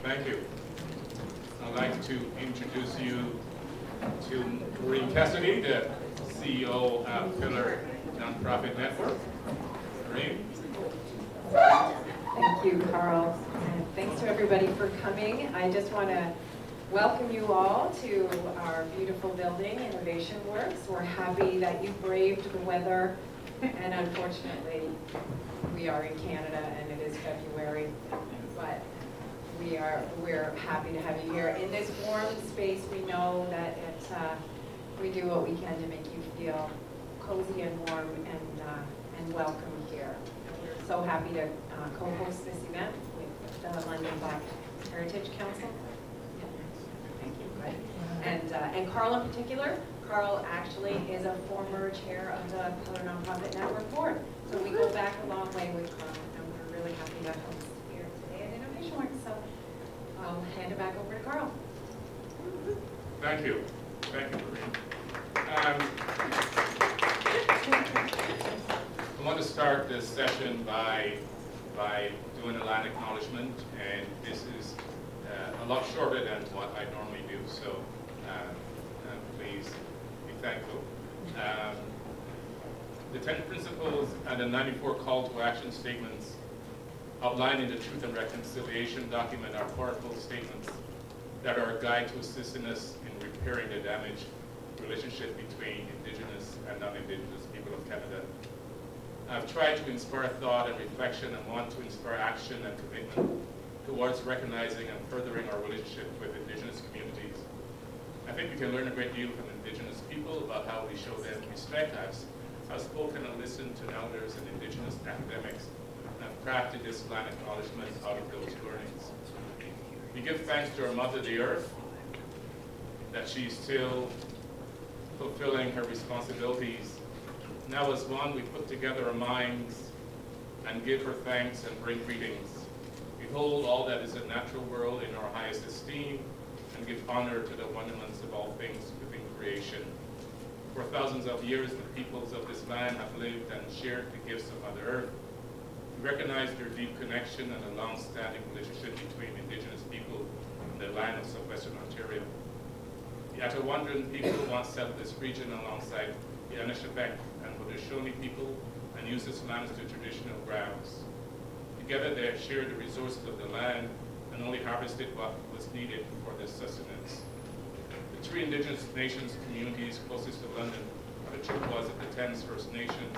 Thank you. I'd like to introduce you to Maureen Cassidy, the CEO of Pillar Nonprofit Network. Maureen. Thank you, Carl, and thanks to everybody for coming. I just want to welcome you all to our beautiful building, Innovation Works. We're happy that you braved the weather, and unfortunately, we are in Canada and it is February, but we're happy to have you here in this warm space. We know that we do what we can to make you feel cozy and warm and welcome here. We're so happy to co-host this event with the London Black Heritage Council. Thank you. Right. And Carl in particular. Carl actually is a former chair of the Pillar Nonprofit Network Board. So we go back a long way with Carl, and we're really happy to host here today at Innovation Works. So I'll hand it back over to Carl. Thank you. Thank you, Maureen. I want to start this session by doing a land acknowledgement, and this is a lot shorter than what I normally do, so please be thankful. The 10 principles and the 94 call to action statements outlined in the Truth and Reconciliation document are powerful statements that are a guide to assisting us in repairing the damaged relationship between Indigenous and non-Indigenous people of Canada. I've tried to inspire thought and reflection and want to inspire action and commitment towards recognizing and furthering our relationship with Indigenous communities. I think we can learn a great deal from Indigenous people about how we show them respect. I've spoken and listened to elders and Indigenous academics, and I've crafted this land acknowledgement out of those learnings. We give thanks to our Mother the Earth that she's still fulfilling her responsibilities. Now as one, we put together our minds and give her thanks and bring greetings. We hold all that is a natural world in our highest esteem and give honor to the wonderments of all things within creation. For thousands of years, the peoples of this land have lived and shared the gifts of Mother Earth. We recognize their deep connection and a long-standing relationship between Indigenous people and the land of southwestern Ontario. The Atawandran people once settled this region alongside the Anishinaabe and Haudenosaunee people and used this land as their traditional grounds. Together they have shared the resources of the land and only harvested what was needed for their sustenance. The three Indigenous nations communities closest to London are the Chippewas of the Thames First Nations,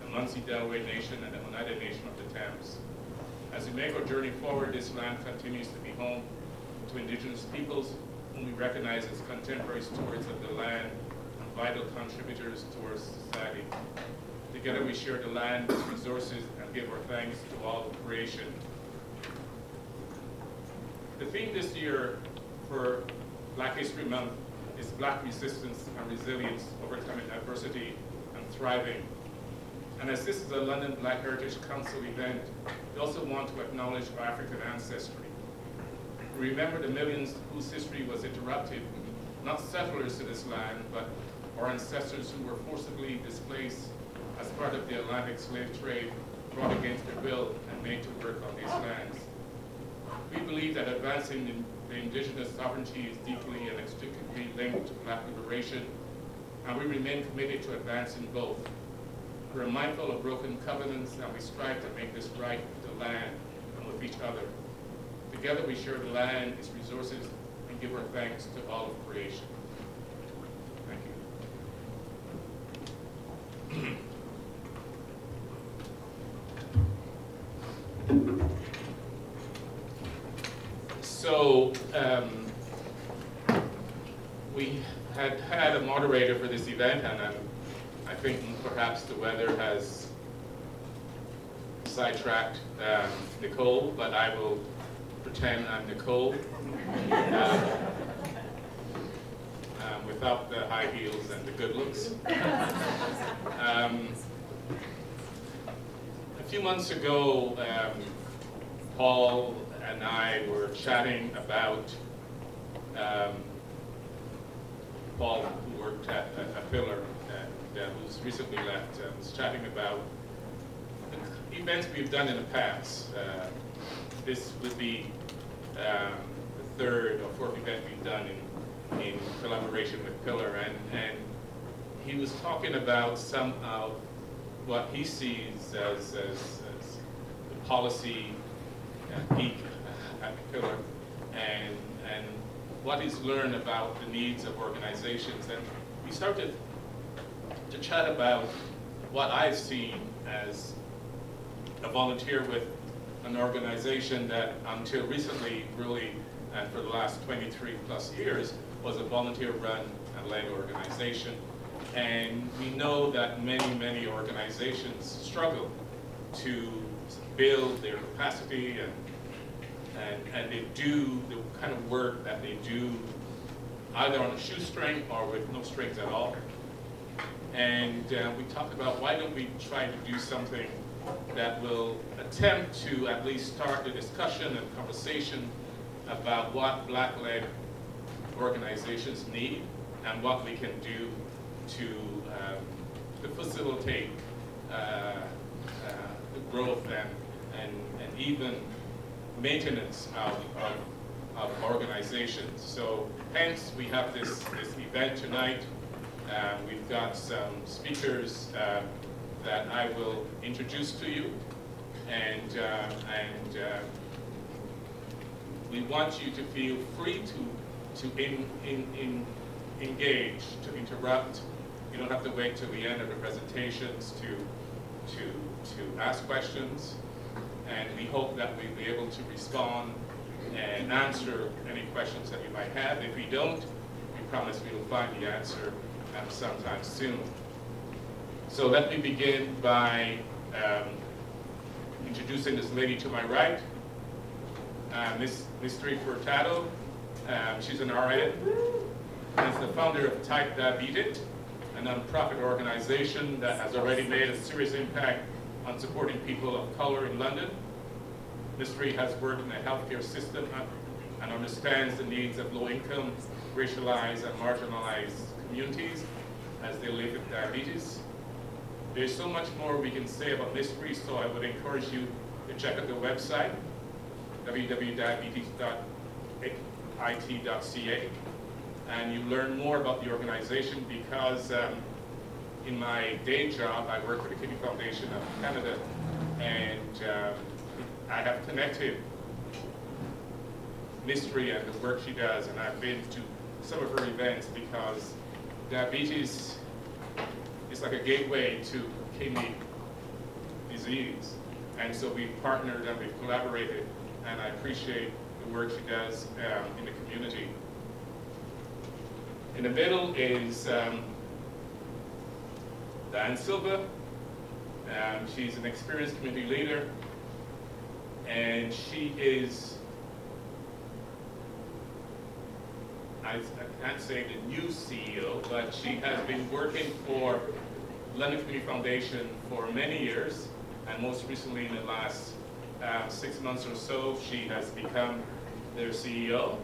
the Munsee-Delaware Nation, and the Oneida Nation of the Thames. As we make our journey forward, this land continues to be home to Indigenous peoples whom we recognize as contemporary stewards of the land and vital contributors to our society. Together we share the land, its resources, and give our thanks to all of creation. The theme this year for Black History Month is Black resistance and resilience, overcoming adversity and thriving. And as this is a London Black Heritage Council event, we also want to acknowledge our African ancestry. We remember the millions whose history was interrupted, not settlers to this land, but our ancestors who were forcibly displaced as part of the Atlantic slave trade, brought against their will and made to work on these lands. We believe that advancing the Indigenous sovereignty is deeply and inextricably linked to Black liberation, and we remain committed to advancing both. We are mindful of broken covenants, and we strive to make this right with the land and with each other. Together we share the land, its resources, and give our thanks to all of creation. Thank you. So we had a moderator for this event, and I think perhaps the weather has sidetracked Nicole, but I will pretend I'm Nicole without the high heels and the good looks. A few months ago, Paul and I were chatting about Paul, who worked at a Pillar who's recently left, was chatting about the events we've done in the past. This would be generation with color, and he was talking about some of what he sees as the policy peak at color, and what he's learned about the needs of organizations. And we started to chat about what I've seen as a volunteer with an organization that until recently, really, and for the last 23 plus years, was a volunteer-run and led organization. And we know that many organizations struggle to build their capacity, and they do the kind of work that they do either on a shoestring or with no strings at all. And we talked about, why don't we try to do something that will attempt to at least start the discussion and conversation about what Black-led organizations need and what we can do to facilitate the growth and even maintenance of organizations. So hence we have this event tonight. We've got some speakers that I will introduce to you, and we want you to feel free to engage, to interrupt. You don't have to wait till the end of the presentations to ask questions, and we hope that we'll be able to respond and answer any questions that you might have. If we don't, we promise we will find the answer sometime soon. So let me begin by introducing this lady to my right, Ms. Furtado. She's an RN and is the founder of Type Diabetes, a nonprofit organization that has already made a serious impact on supporting people of color in London. Ms. has worked in the healthcare system and understands the needs of low-income, racialized, and marginalized communities as they live with diabetes. There's so much more we can say about Ms. so I would encourage you to check out the website, www.diabetes.it.ca, and you learn more about the organization, because in my day job, I work for the Kidney Foundation of Canada, and I have connected Ms. and the work she does, and I've been to some of her events, because diabetes is like a gateway to kidney disease. And so we've partnered and we've collaborated, and I appreciate the work she does in the community. In the middle is Diane Silva. She's an experienced community leader, and she is, I can't say the new CEO, but she has been working for London Community Foundation for many years, and most recently in the last 6 months or so, she has become their CEO.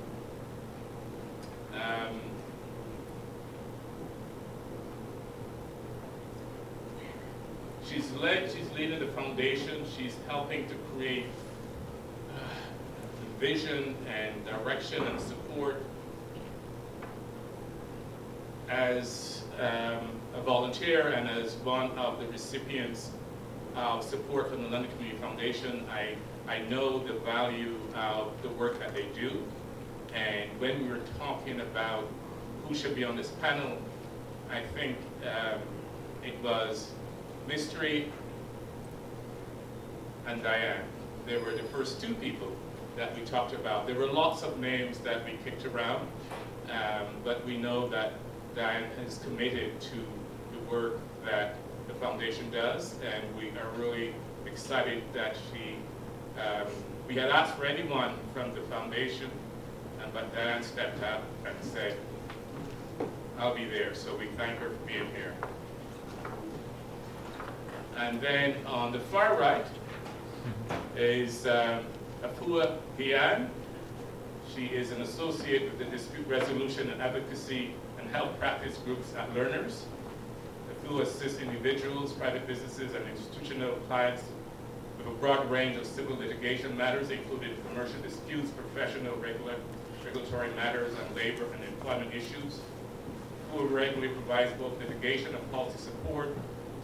She's leading the foundation. She's helping to create the vision and direction and support. As a volunteer and as one of the recipients of support from the London Community Foundation, I know the value of the work that they do. And when we were talking about who should be on this panel, I think it was Mystery and Diane. They were the first two people that we talked about. There were lots of names that we kicked around, but we know that Diane is committed to the work that the foundation does, and we are really excited that we had asked for anyone from the foundation, but Diane stepped up and said, I'll be there, so we thank her for being here. And then on the far right is Efua Gyan. She is an associate with the Dispute Resolution and Advocacy and Health Practice Groups at Learners. Efua assists individuals, private businesses, and institutional clients with a broad range of civil litigation matters, including commercial disputes, professional regulatory matters, and labor and employment issues. Efua regularly provides both litigation and policy support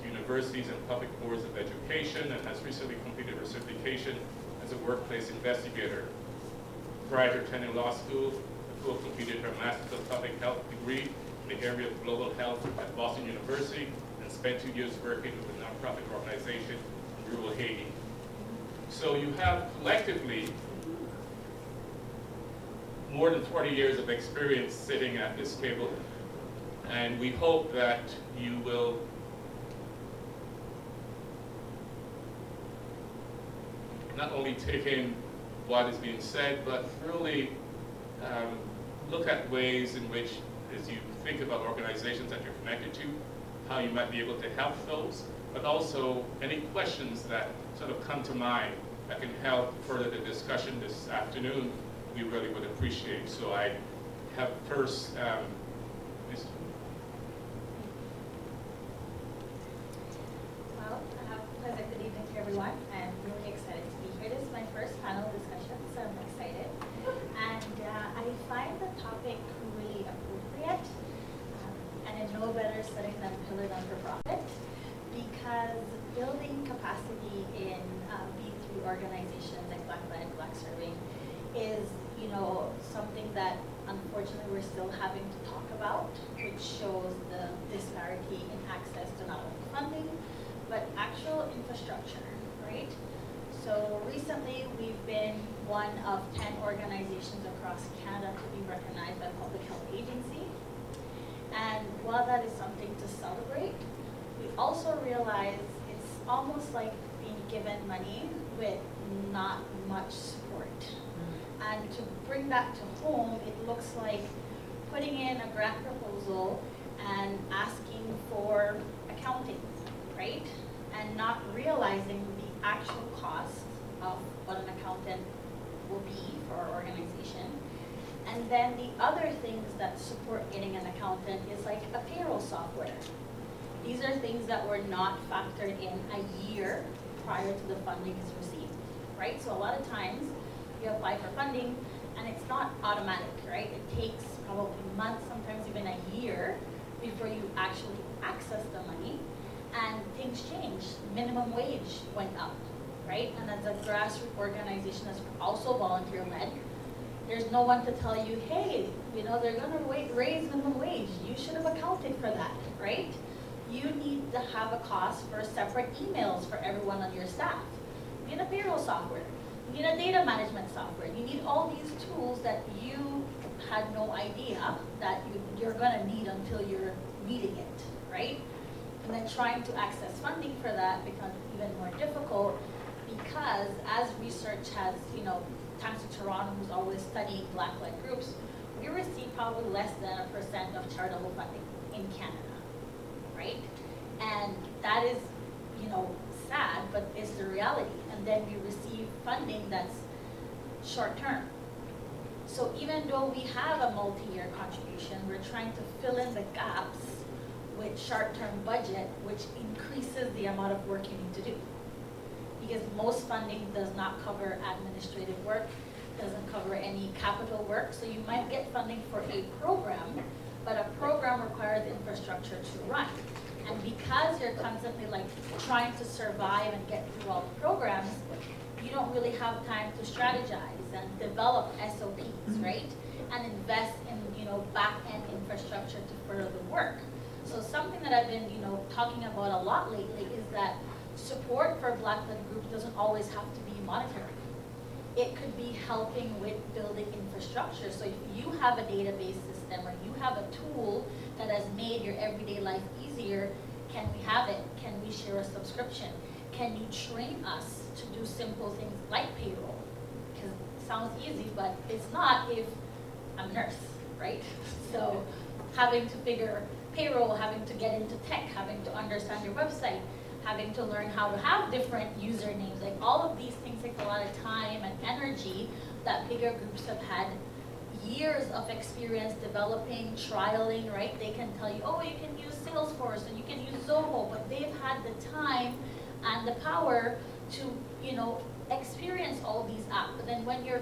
to universities and public boards of education, and has recently completed her certification as a workplace investigator. Prior to attending law school, Efua completed her Master's of Public Health degree in the area of global health at Boston University, and spent 2 years working with a nonprofit organization in rural Haiti. So you have collectively more than 40 years of experience sitting at this table, and we hope that you will not only take in what is being said, but really look at ways in which, as you think about organizations that you're connected to, how you might be able to help those, but also any questions that sort of come to mind that can help further the discussion this afternoon, we really would appreciate. So I have first, Ms. Well, a pleasant good evening to everyone. I'm really excited to be here. This is my first panel discussion, so I'm excited. And I find the topic really appropriate, and in no better setting than Pillar Not-for-Profit, because building capacity in B3 organizations like Black Led, Black Serving is, something that unfortunately we're still having to talk about, which shows the disparity in access to not only funding, but actual infrastructure, right? So recently we've been one of 10 organizations across Canada to be recognized by Public Health Agency. And while that is something to celebrate, we also realize it's almost like being given money with not much support. And to bring that to home, it looks like putting in a grant proposal and asking for accounting, right? And not realizing the actual cost of what an accountant will be for our organization. And then the other things that support getting an accountant is like a payroll software. These are things that were not factored in a year prior to the funding is received, right? So a lot of times you apply for funding and it's not automatic, right? It takes probably months, sometimes even a year before you actually access the money, and things change. Minimum wage went up, right? And as a grassroots organization that's also volunteer-led, there's no one to tell you, hey, they're gonna raise minimum wage. You should have accounted for that, right? You need to have a cost for separate emails for everyone on your staff. You need a payroll software. You need a data management software. You need all these tools that you had no idea that you're gonna need until you're needing it, right? And then trying to access funding for that becomes even more difficult, because as research has, thanks to Toronto, who's always studying Black led groups, we receive probably less than 1% of charitable funding in Canada, right? And that is, sad, but it's the reality. And then we receive funding that's short term. So even though we have a multi-year contribution, we're trying to fill in the gaps with short-term budget, which increases the amount of work you need to do. Because most funding does not cover administrative work, doesn't cover any capital work. So you might get funding for a program, but a program requires infrastructure to run. And because you're constantly trying to survive and get through all the programs, you don't really have time to strategize and develop SOPs, right? And invest in, back-end infrastructure to further the work. So something that I've been, talking about a lot lately is that support for Black-led groups doesn't always have to be monetary. It could be helping with building infrastructure. So if you have a database system or you have a tool that has made your everyday life easier, can we have it? Can we share a subscription? Can you train us to do simple things like payroll? Because it sounds easy, but it's not if I'm a nurse, right? So having to figure payroll, having to get into tech, having to understand your website, having to learn how to have different usernames, all of these things take a lot of time and energy that bigger groups have had years of experience developing, trialing, right? They can tell you, oh, you can use Salesforce and you can use Zoho, but they've had the time and the power to, experience all these apps. But then when you're,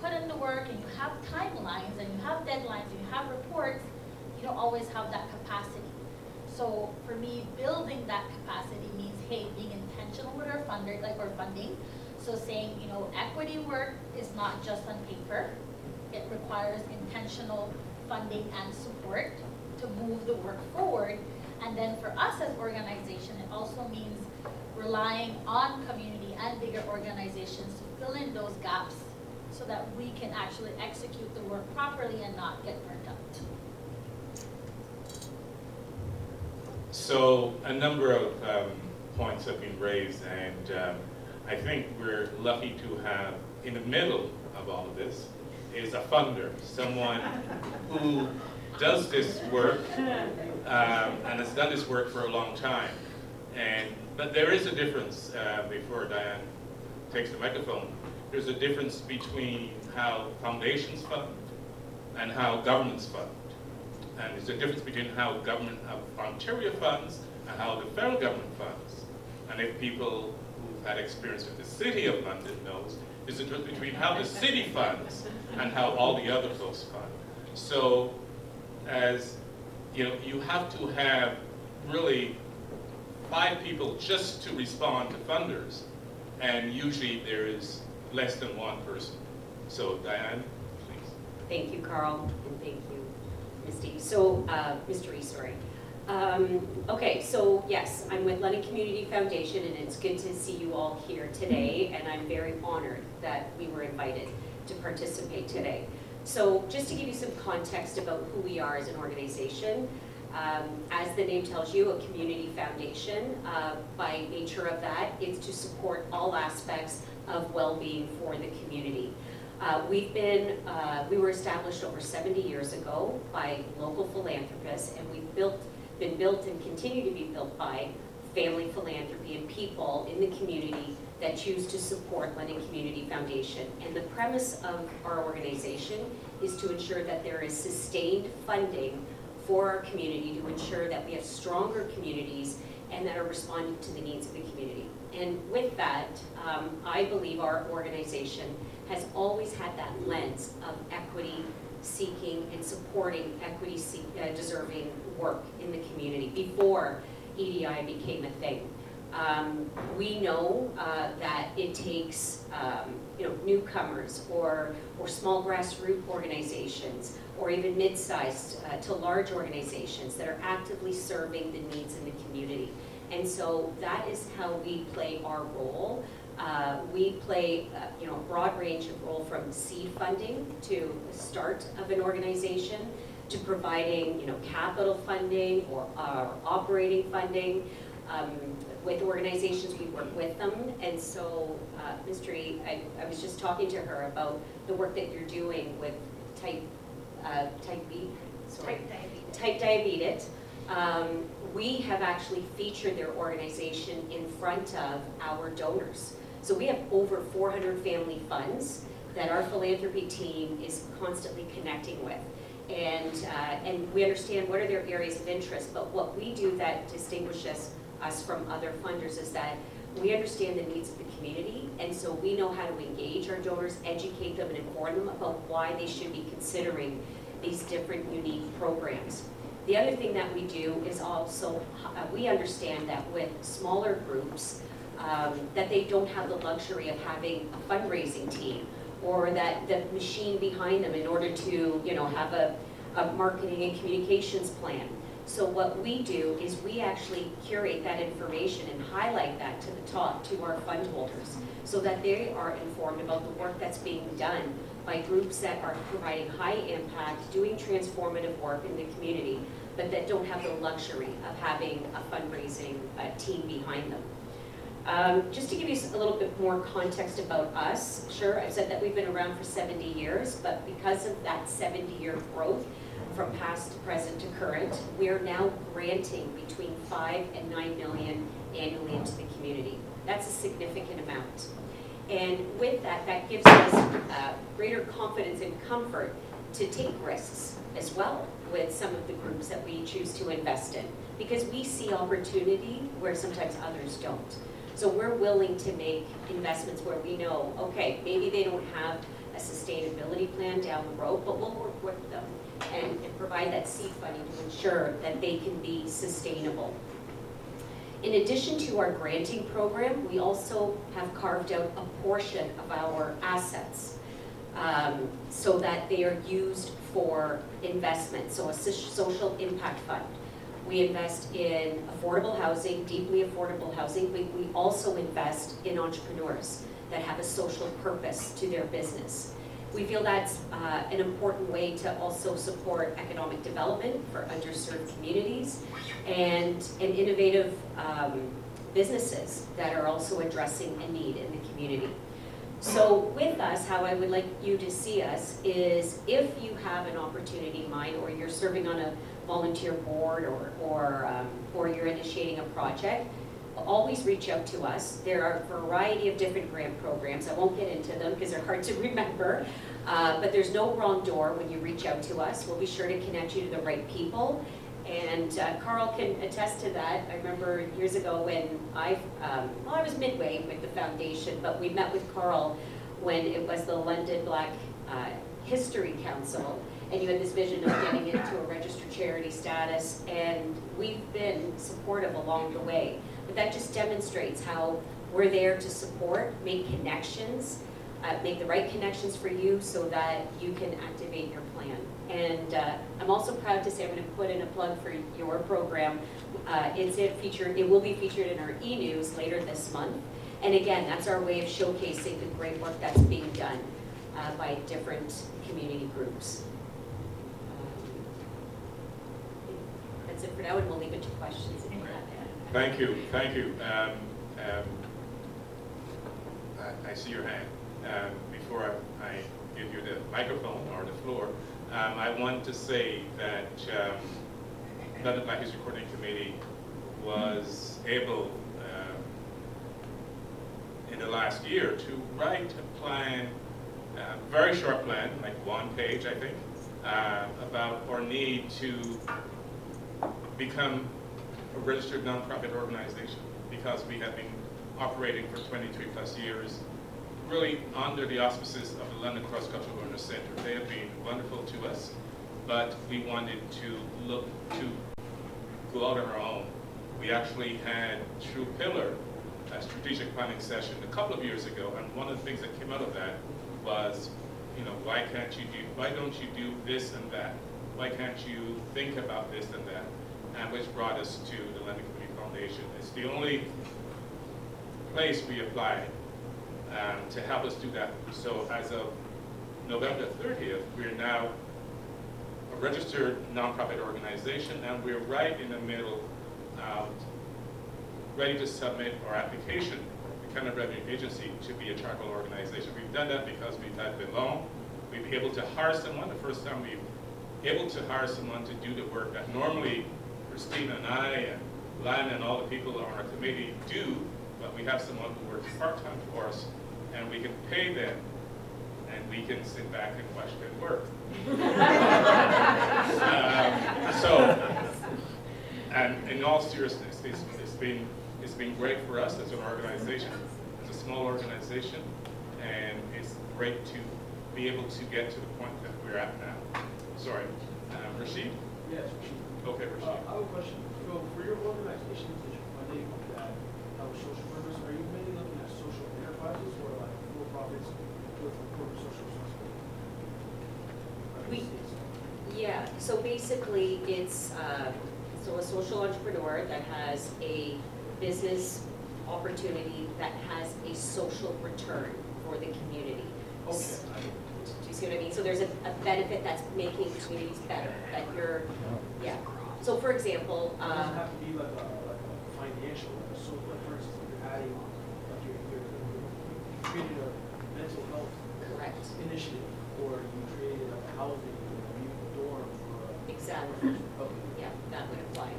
put in the work and you have timelines and you have deadlines and you have reports, you don't always have that me, building that capacity means, hey, being intentional with our funder, like our funding. So saying, you know, equity work is not just on paper. It requires intentional funding and support to move the work forward. And then for us as organization, it also means relying on community and bigger organizations to fill in those gaps so that we can actually execute the work properly and not get burnt out. So a number of points have been raised, and I think we're lucky to have, in the middle of all of this, is a funder, someone who does this work and has done this work for a long time. But there is a difference, before Diane takes the microphone, there's a difference between how foundations fund and how governments fund. And there's a difference between how government of Ontario funds and how the federal government funds. And if people who've had experience with the City of London knows, there's a difference between how the city funds and how all the other folks fund. So, as you know, you have to have really 5 people just to respond to funders, and usually there is less than 1 person. So, Diane, please. Thank you, Carl, and thank you, Misty. So, Mr. E, sorry. Okay, so yes, I'm with London Community Foundation, and it's good to see you all here today, and I'm very honored that we were invited to participate today. So just to give you some context about who we are as an organization, as the name tells you, a community foundation, by nature of that, it's to support all aspects of well-being for the community. We were established over 70 years ago by local philanthropists, and we've been built and continue to be built by family philanthropy and people in the community that choose to support London Community Foundation. And the premise of our organization is to ensure that there is sustained funding for our community to ensure that we have stronger communities and that are responding to the needs of the community. And with that, I believe our organization has always had that lens of equity seeking and supporting equity deserving work in the community before EDI became a thing. We know that it takes newcomers or small grassroots organizations or even mid-sized to large organizations that are actively serving the needs in the community. And so that is how we play our role. We play a broad range of role from seed funding to the start of an organization to providing capital funding or operating funding. With organizations, we work with them, and so Mr. E, I was just talking to her about the work that you're doing with type diabetes. We have actually featured their organization in front of our donors. So we have over 400 family funds that our philanthropy team is constantly connecting with. And we understand what are their areas of interest, but what we do that distinguishes us from other funders is that we understand the needs of the community, and so we know how to engage our donors, educate them, and inform them about why they should be considering these different unique programs. The other thing that we do is also, we understand that with smaller groups, that they don't have the luxury of having a fundraising team or that the machine behind them in order to have a marketing and communications plan. So what we do is we actually curate that information and highlight that to the top to our fund holders so that they are informed about the work that's being done by groups that are providing high impact, doing transformative work in the community, but that don't have the luxury of having a fundraising team behind them. Just to give you a little bit more context about us, sure, I've said that we've been around for 70 years, but because of that 70-year growth, from past to present to current, we are now granting between 5 and 9 million annually into the community. That's a significant amount. And with that, that gives us greater confidence and comfort to take risks as well with some of the groups that we choose to invest in, because we see opportunity where sometimes others don't. So we're willing to make investments where we know, okay, maybe they don't have a sustainability plan down the road, but we'll work with them and provide that seed funding to ensure that they can be sustainable. In addition to our granting program, we also have carved out a portion of our assets so that they are used for investment, so a social impact fund. We invest in affordable housing, deeply affordable housing. We also invest in entrepreneurs that have a social purpose to their business. We feel that's an important way to also support economic development for underserved communities and innovative businesses that are also addressing a need in the community. So with us, how I would like you to see us is if you have an opportunity in mind, or you're serving on a volunteer board, or you're initiating a project, always reach out to us. There are a variety of different grant programs. I won't get into them because they're hard to remember, but there's no wrong door when you reach out to us. We'll be sure to connect you to the right people. And Carl can attest to that. I remember years ago when I was midway with the foundation, but we met with Carl when it was the London Black History Council, and you had this vision of getting it to a registered charity status, and we've been supportive along the way. But that just demonstrates how we're there to support, make connections, make the right connections for you so that you can activate your plan. And I'm also proud to say, I'm going to put in a plug for your program. It will be featured in our e-news later this month. And again, that's our way of showcasing the great work that's being done by different community groups. That's it for now, and we'll leave it to questions if you have that. Thank you, thank you. I see your hand. Before I give you the microphone or the floor, I want to say that London Black History Coordinating Committee was able in the last year to write a plan, a very short plan, like 1 page I think, about our need to become a registered nonprofit organization, because we have been operating for 23 plus years really under the auspices of the London Cross-Cultural Learner Center. They have been wonderful to us, but we wanted to look to go out on our own. We actually had, through Pillar, a strategic planning session a couple of years ago, and one of the things that came out of that was, why don't you do this and that? Why can't you think about this and that? And which brought us to the London Community Foundation. It's the only place we applied to help us do that. So as of November 30th, we're now a registered nonprofit organization, and we're right in the middle, ready to submit our application to the Canada Revenue Agency to be a charitable organization. We've done that because we've had the loan. We've been able to hire someone. The first time we've been able to hire someone to do the work that normally Christina and I and Lana and all the people on our committee do, but we have someone who works part-time for us, and we can pay them, and we can sit back and watch them work. And in all seriousness, it's been great for us as an organization. It's a small organization, and it's great to be able to get to the point that we're at now. Sorry, Rashid? Yes, Rashid. Okay, Rashid. I have a question. So for your organizations that you're funding that have a social purpose, are you mainly looking at social enterprises or like for-profits with corporate social responsibility? Yeah, so basically it's a social entrepreneur that has a business opportunity that has a social return for the community. Okay. Do you see what I mean? So there's a benefit that's making communities better, that you're, yeah. So for example, It doesn't have to be like a financial, so like for instance, if you're adding, like you're creating a mental health correct. initiative, or you created a housing, you dorm for Exactly. Okay. Yeah, that would apply.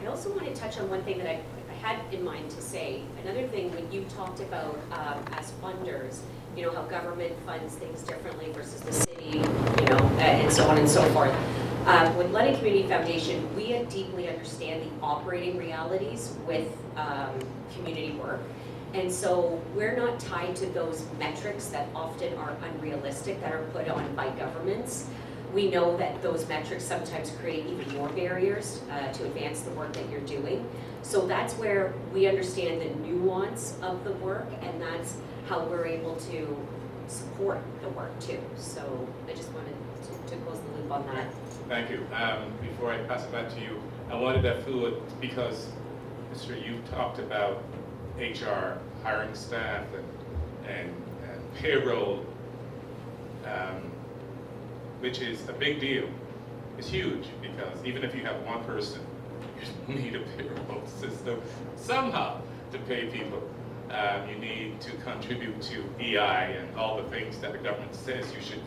I also want to touch on one thing that I had in mind to say. Another thing, when you talked about as funders, how government funds things differently versus the city, and so on and so forth. With London Community Foundation, we deeply understand the operating realities with community work. And so we're not tied to those metrics that often are unrealistic, that are put on by governments. we know that those metrics sometimes create even more barriers to advance the work that you're doing. So that's where we understand the nuance of the work, and that's how we're able to support the work too. So I just wanted to close the loop on that. Thank you. Before I pass it back to you, I wanted that fluid because, Mr. You talked about HR, hiring staff, and payroll, which is a big deal. It's huge because even if you have one person, you need a payroll system somehow to pay people. You need to contribute to EI and all the things that the government says you should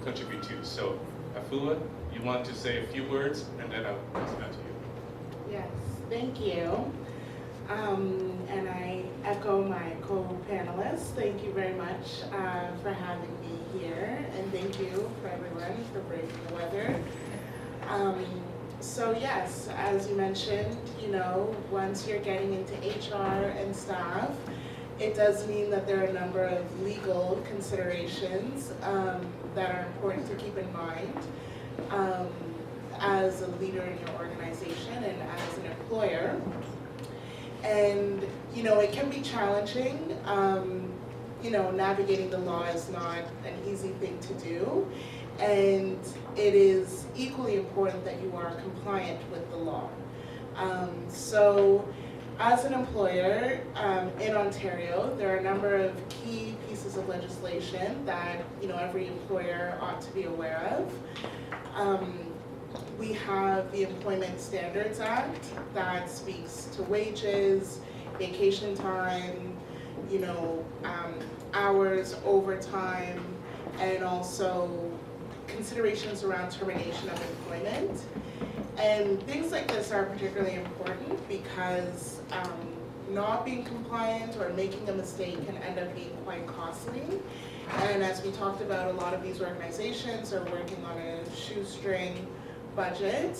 contribute to. So, Efua, you want to say a few words, and then I'll pass it back to you. Yes, thank you. And I echo my co-panelists. Thank you very much for having me here, and thank you for everyone for braving the weather. So yes, as you mentioned, once you're getting into HR and staff, it does mean that there are a number of legal considerations that are important to keep in mind as a leader in your organization and as an employer. And, it can be challenging. Navigating the law is not an easy thing to do. And it is equally important that you are compliant with the law. So as an employer in Ontario, there are a number of key pieces of legislation that every employer ought to be aware of. We have the Employment Standards Act that speaks to wages, vacation time, hours, overtime, and also considerations around termination of employment. And things like this are particularly important because not being compliant or making a mistake can end up being quite costly. And as we talked about, a lot of these organizations are working on a shoestring budget,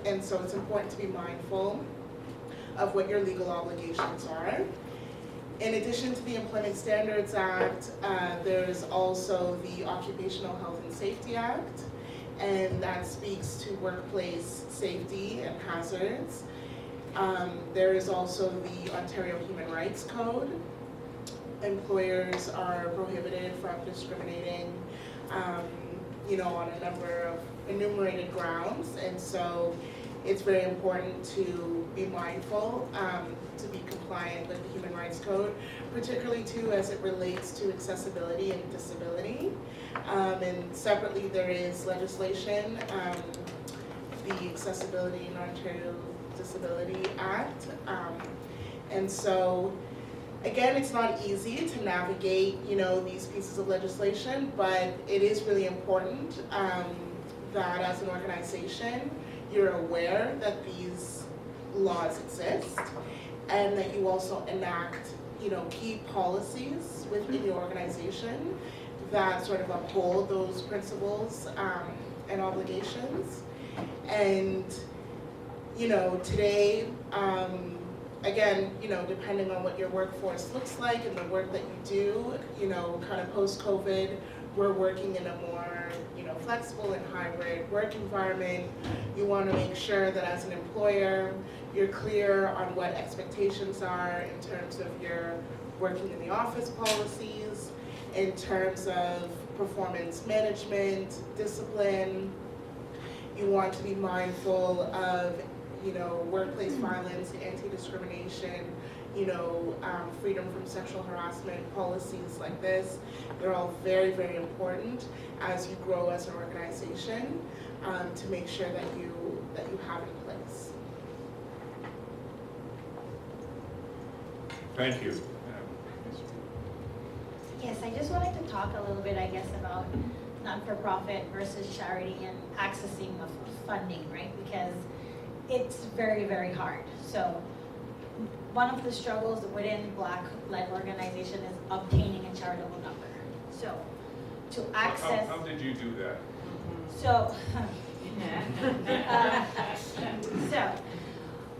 and so it's important to be mindful of what your legal obligations are. In addition to the Employment Standards Act, there's also the Occupational Health and Safety Act, and that speaks to workplace safety and hazards. There is also the Ontario Human Rights Code. Employers are prohibited from discriminating on a number of enumerated grounds, and so it's very important to be mindful to be compliant with the Human Rights Code, particularly too as it relates to accessibility and disability. And separately there is legislation, the Accessibility in Ontario Disability Act. And so again, it's not easy to navigate, these pieces of legislation, but it is really important that as an organization, you're aware that these laws exist and that you also enact, key policies within your organization that sort of uphold those principles and obligations. And, today, again, depending on what your workforce looks like and the work that you do, kind of post-COVID, we're working in a more, flexible and hybrid work environment. You want to make sure that as an employer, you're clear on what expectations are in terms of your working in the office policies, in terms of performance management, discipline. You want to be mindful of workplace violence, anti-discrimination, freedom from sexual harassment, policies like this. They're all very, very important as you grow as an organization to make sure that you have in place. Thank you. Yes, I just wanted to talk a little bit, I guess, about not-for-profit versus charity and accessing of funding, right? Because it's very, very hard. So one of the struggles within Black Led Organization is obtaining a charitable number. So to access... How did you do that? So, so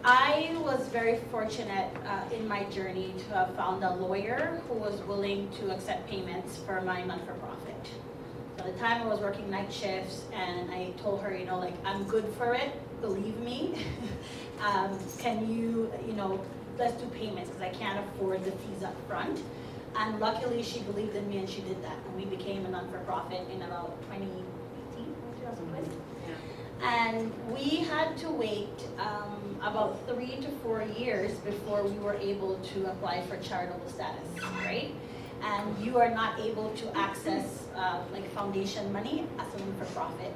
I was very fortunate in my journey to have found a lawyer who was willing to accept payments for my not-for-profit. By the time I was working night shifts, and I told her, like, I'm good for it, believe me. Can you, let's do payments, because I can't afford the fees up front. And luckily, she believed in me and she did that. And we became a non-for-profit in about 2018, 2020. And we had to wait about 3 to 4 years before we were able to apply for charitable status, right? And you are not able to access like foundation money as a non-for-profit.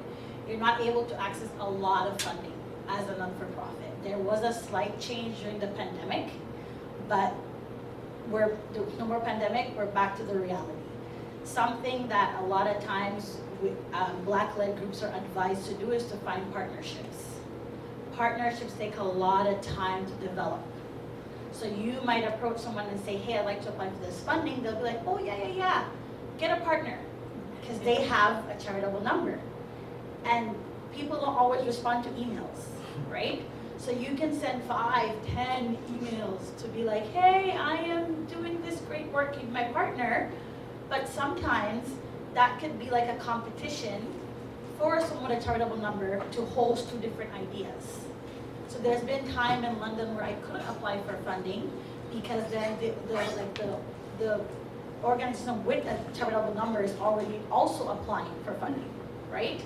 You're not able to access a lot of funding as a non-for-profit. There was a slight change during the pandemic, but there's no more pandemic, we're back to the reality. Something that a lot of times Black-led groups are advised to do is to find partnerships. Partnerships take a lot of time to develop. So you might approach someone and say, hey, I'd like to apply for this funding. They'll be like, oh, yeah. Get a partner, because they have a charitable number. And people don't always respond to emails, right? So you can send 5, 10 emails to be like, hey, I am doing this great work with my partner. But sometimes that could be like a competition for someone with a charitable number to host 2 different ideas. So there's been time in London where I couldn't apply for funding because then the organization with a charitable number is already also applying for funding, right?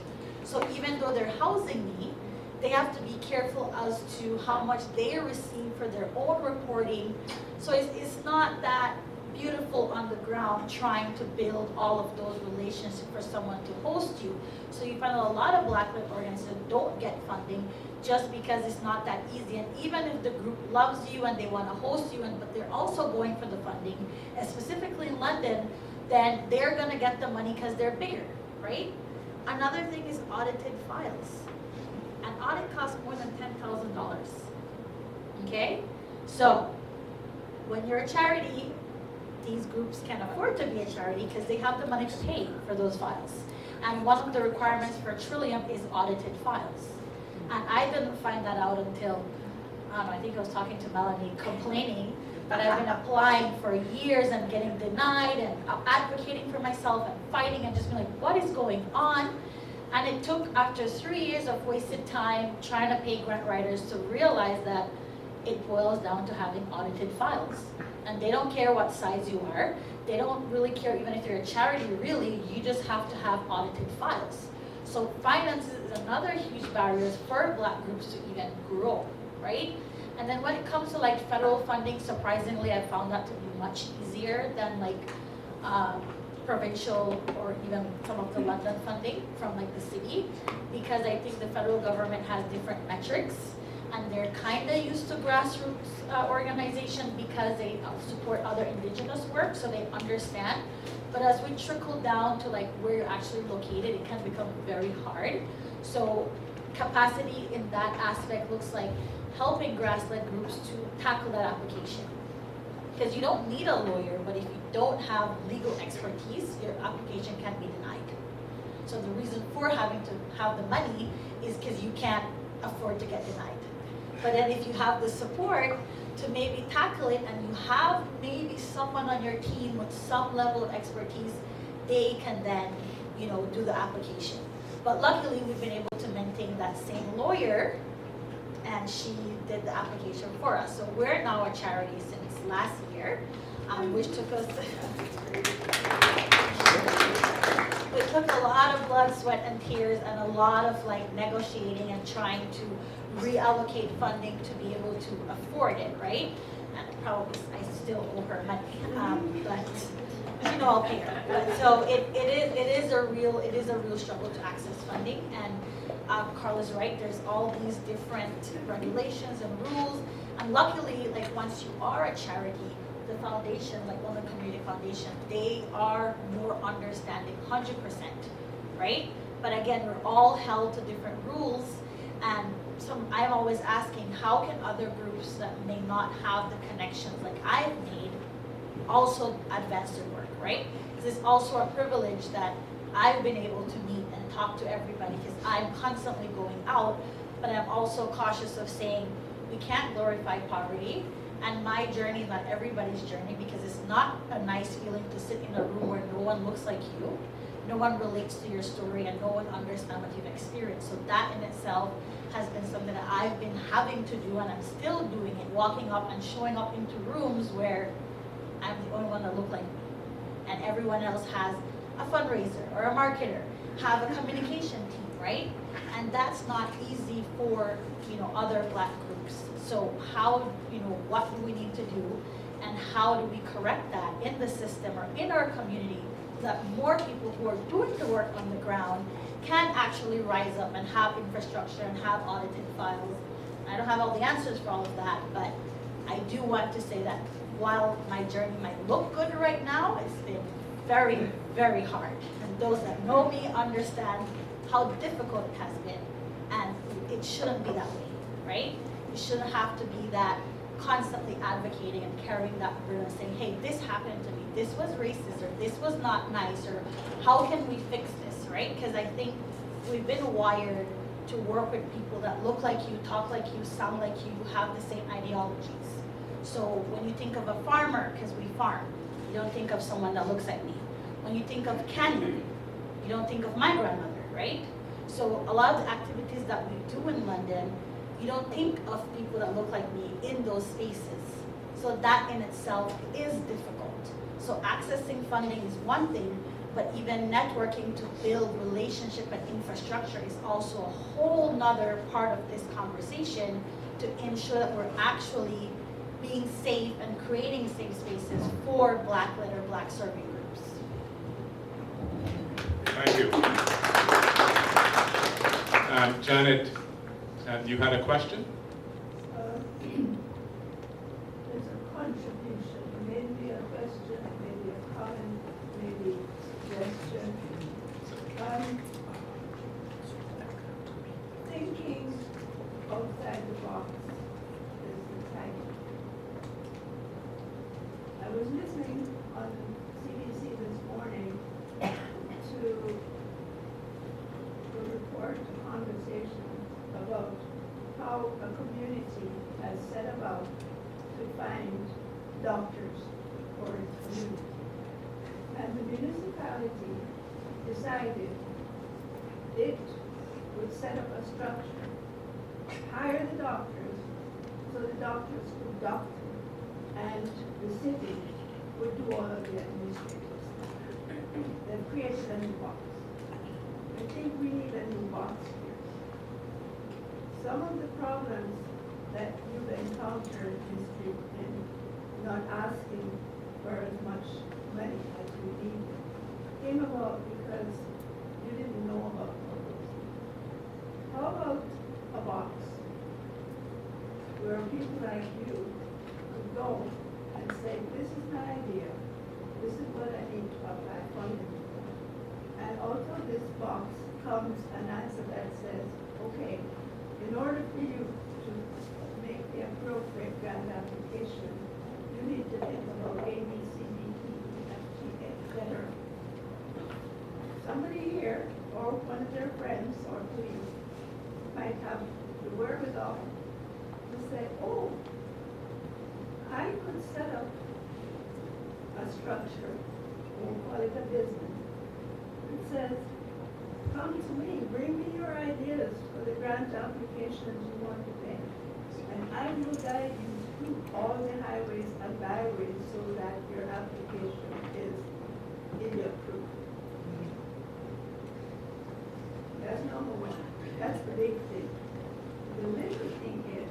So even though they're housing me, they have to be careful as to how much they receive for their own reporting. So it's not that beautiful on the ground trying to build all of those relationships for someone to host you. So you find a lot of Black-led organizations don't get funding just because it's not that easy. And even if the group loves you and they want to host you, but they're also going for the funding, and specifically in London, then they're going to get the money because they're bigger, right? Another thing is audited files. An audit costs more than $10,000, okay? So when you're a charity, these groups can afford to be a charity because they have the money to pay for those files. And one of the requirements for Trillium is audited files. And I didn't find that out until, I think I was talking to Melanie, complaining that I've been applying for years and getting denied and advocating for myself and fighting and just being like, what is going on? And it took, after 3 years of wasted time trying to pay grant writers, to realize that it boils down to having audited files. And they don't care what size you are. They don't really care even if you're a charity, really. You just have to have audited files. So finance is another huge barrier for Black groups to even grow, right? And then when it comes to like federal funding, surprisingly, I found that to be much easier than like provincial or even some of the London funding from like the city, because I think the federal government has different metrics. And they're kind of used to grassroots organizations because they support other indigenous work, so they understand. But as we trickle down to like where you're actually located, it can become very hard. So capacity in that aspect looks like helping grass-led groups to tackle that application. Because you don't need a lawyer, but if you don't have legal expertise, your application can be denied. So the reason for having to have the money is because you can't afford to get denied. But then if you have the support to maybe tackle it, and you have maybe someone on your team with some level of expertise, they can then, do the application. But luckily, we've been able to maintain that same lawyer, and she did the application for us. So we're now a charity since last year, which took us, it took a lot of blood, sweat, and tears, and a lot of like negotiating and trying to reallocate funding to be able to afford it, right? And probably I still owe her money, but I'll pay her. But so it is a real struggle to access funding. And Carla's right. There's all these different regulations and rules. And luckily, like once you are a charity, the foundation, like Women Community Foundation, they are more understanding, 100%, right? But again, we're all held to different rules. And I'm always asking, how can other groups that may not have the connections like I've made also advance their work, right? Because it's also a privilege that I've been able to meet and talk to everybody, because I'm constantly going out, but I'm also cautious of saying we can't glorify poverty, and my journey is not everybody's journey, because it's not a nice feeling to sit in a room where no one looks like you, no one relates to your story and no one understands what you've experienced. So that in itself has been something that I've been having to do, and I'm still doing it, walking up and showing up into rooms where I'm the only one that look like me. And everyone else has a fundraiser or a marketer, have a communication team, right? And that's not easy for, other Black groups. So how, what do we need to do, and how do we correct that in the system or in our community, so that more people who are doing the work on the ground can actually rise up and have infrastructure and have audited files. I don't have all the answers for all of that, but I do want to say that while my journey might look good right now, it's been very, very hard. And those that know me understand how difficult it has been. And it shouldn't be that way, right? You shouldn't have to be that constantly advocating and carrying that burden, saying, hey, this happened to me, this was racist, or this was not nice, or how can we fix this, right? Because I think we've been wired to work with people that look like you, talk like you, sound like you, have the same ideologies. So when you think of a farmer, because we farm, you don't think of someone that looks like me. When you think of canning, you don't think of my grandmother, right? So a lot of the activities that we do in London, you don't think of people that look like me in those spaces. So that in itself is difficult. So accessing funding is one thing, but even networking to build relationship and infrastructure is also a whole nother part of this conversation to ensure that we're actually being safe and creating safe spaces for Black-led or Black serving groups. Thank you. Janet, you had a question? It's a contribution, maybe a question, maybe a comment, maybe a suggestion. Thinking outside the box is the title. I was listening on CBC this morning to the report, a conversation about how a community has set about to find doctors for its community. And the municipality decided it would set up a structure, hire the doctors, so the doctors could doctor, and the city would do all of the administrative stuff. They've created a new box. I think we need a new box here. Some of the problems that you've encountered in not asking for as much money as we need came about because you didn't know about all those things. How about a box where people like you could go and say, this is my idea, this is what I need to apply funding for. And out of this box comes an answer that says, okay, in order for you to make the appropriate grant application, you need to think about A, B, C, D, E, F, G, etc. Somebody here, or one of their friends or colleagues, might have the wherewithal to say, oh, I could set up a structure, we'll call it a business, that says, come to me, bring me your ideas for the grant applications you want to make, and I will guide you through all the highways and byways so that your application is in your proof. That's number one. That's the big thing. The little thing is,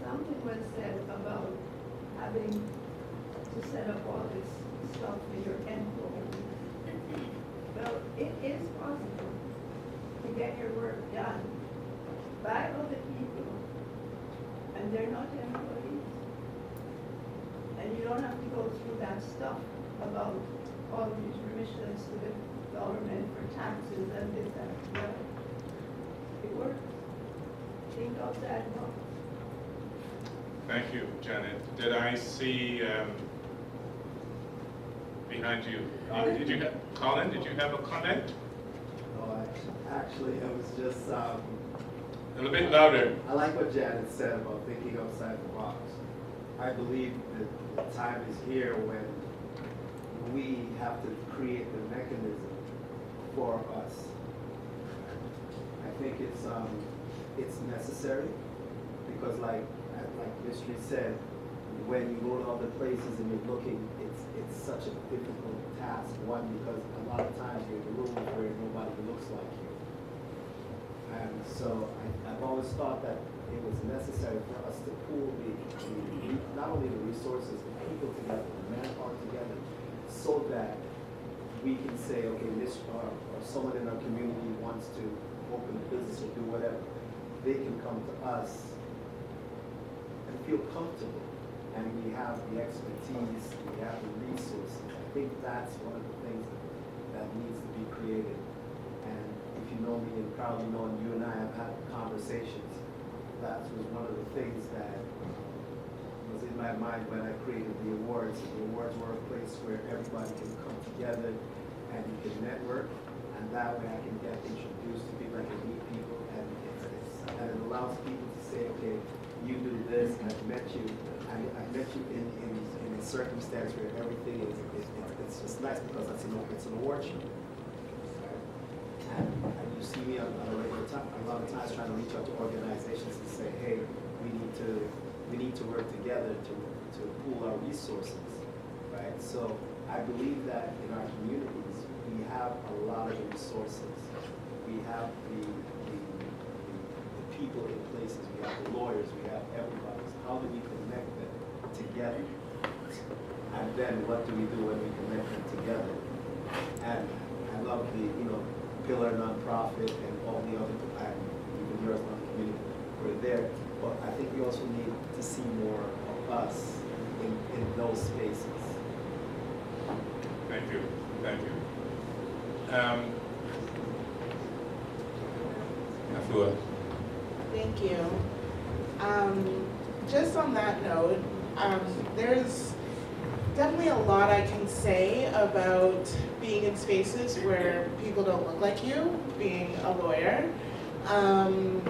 something was said about having to set up all this stuff for your employees. Well, it is possible to get your work done by other people, and they're not employees. And you don't have to go through that stuff about all these remissions to the government for taxes and this and that. It works. Think outside the box. Thank you, Janet. Did I see behind you? Did you have, Colin, did you have a comment? No, actually, it was just, A little bit louder. I like what Janet said about thinking outside the box. I believe that the time is here when we have to create the mechanism for us. I think it's necessary because like Mystery said, when you go to other places and you're looking, it's such a difficult task. One, because a lot of times you're in a room where nobody looks like you. And so I've always thought that it was necessary for us to pool not only the resources, the people together, the manpower together, so that we can say, okay, this or someone in our community wants to open a business or do whatever, they can come to us and feel comfortable. And we have the expertise, we have the resources. I think that's one of the things that needs to be created. And if you know me and probably know you and I have had conversations, that was one of the things that was in my mind when I created the awards. The awards were a place where everybody can come together and you can network, and that way I can get introduced to people, I can meet people, and it allows people to say, okay, you do this, I've met you. I met you in a circumstance where everything it's just nice because it's an award show. And you see me on a regular time, a lot of times trying to reach out to organizations and say, hey, we need to work together to pool our resources, right? So I believe that in our communities we have a lot of the resources. We have the people in places, we have the lawyers, we have everybody. So how do we connect them together? And then what do we do when we connect them together? And I love the, Pillar nonprofit and all the other, and even yours on the community, we're there. But I think we also need to see more of us in those spaces. Thank you. Efua. Thank you. Just on that note, there's definitely a lot I can say about being in spaces where people don't look like you, being a lawyer. And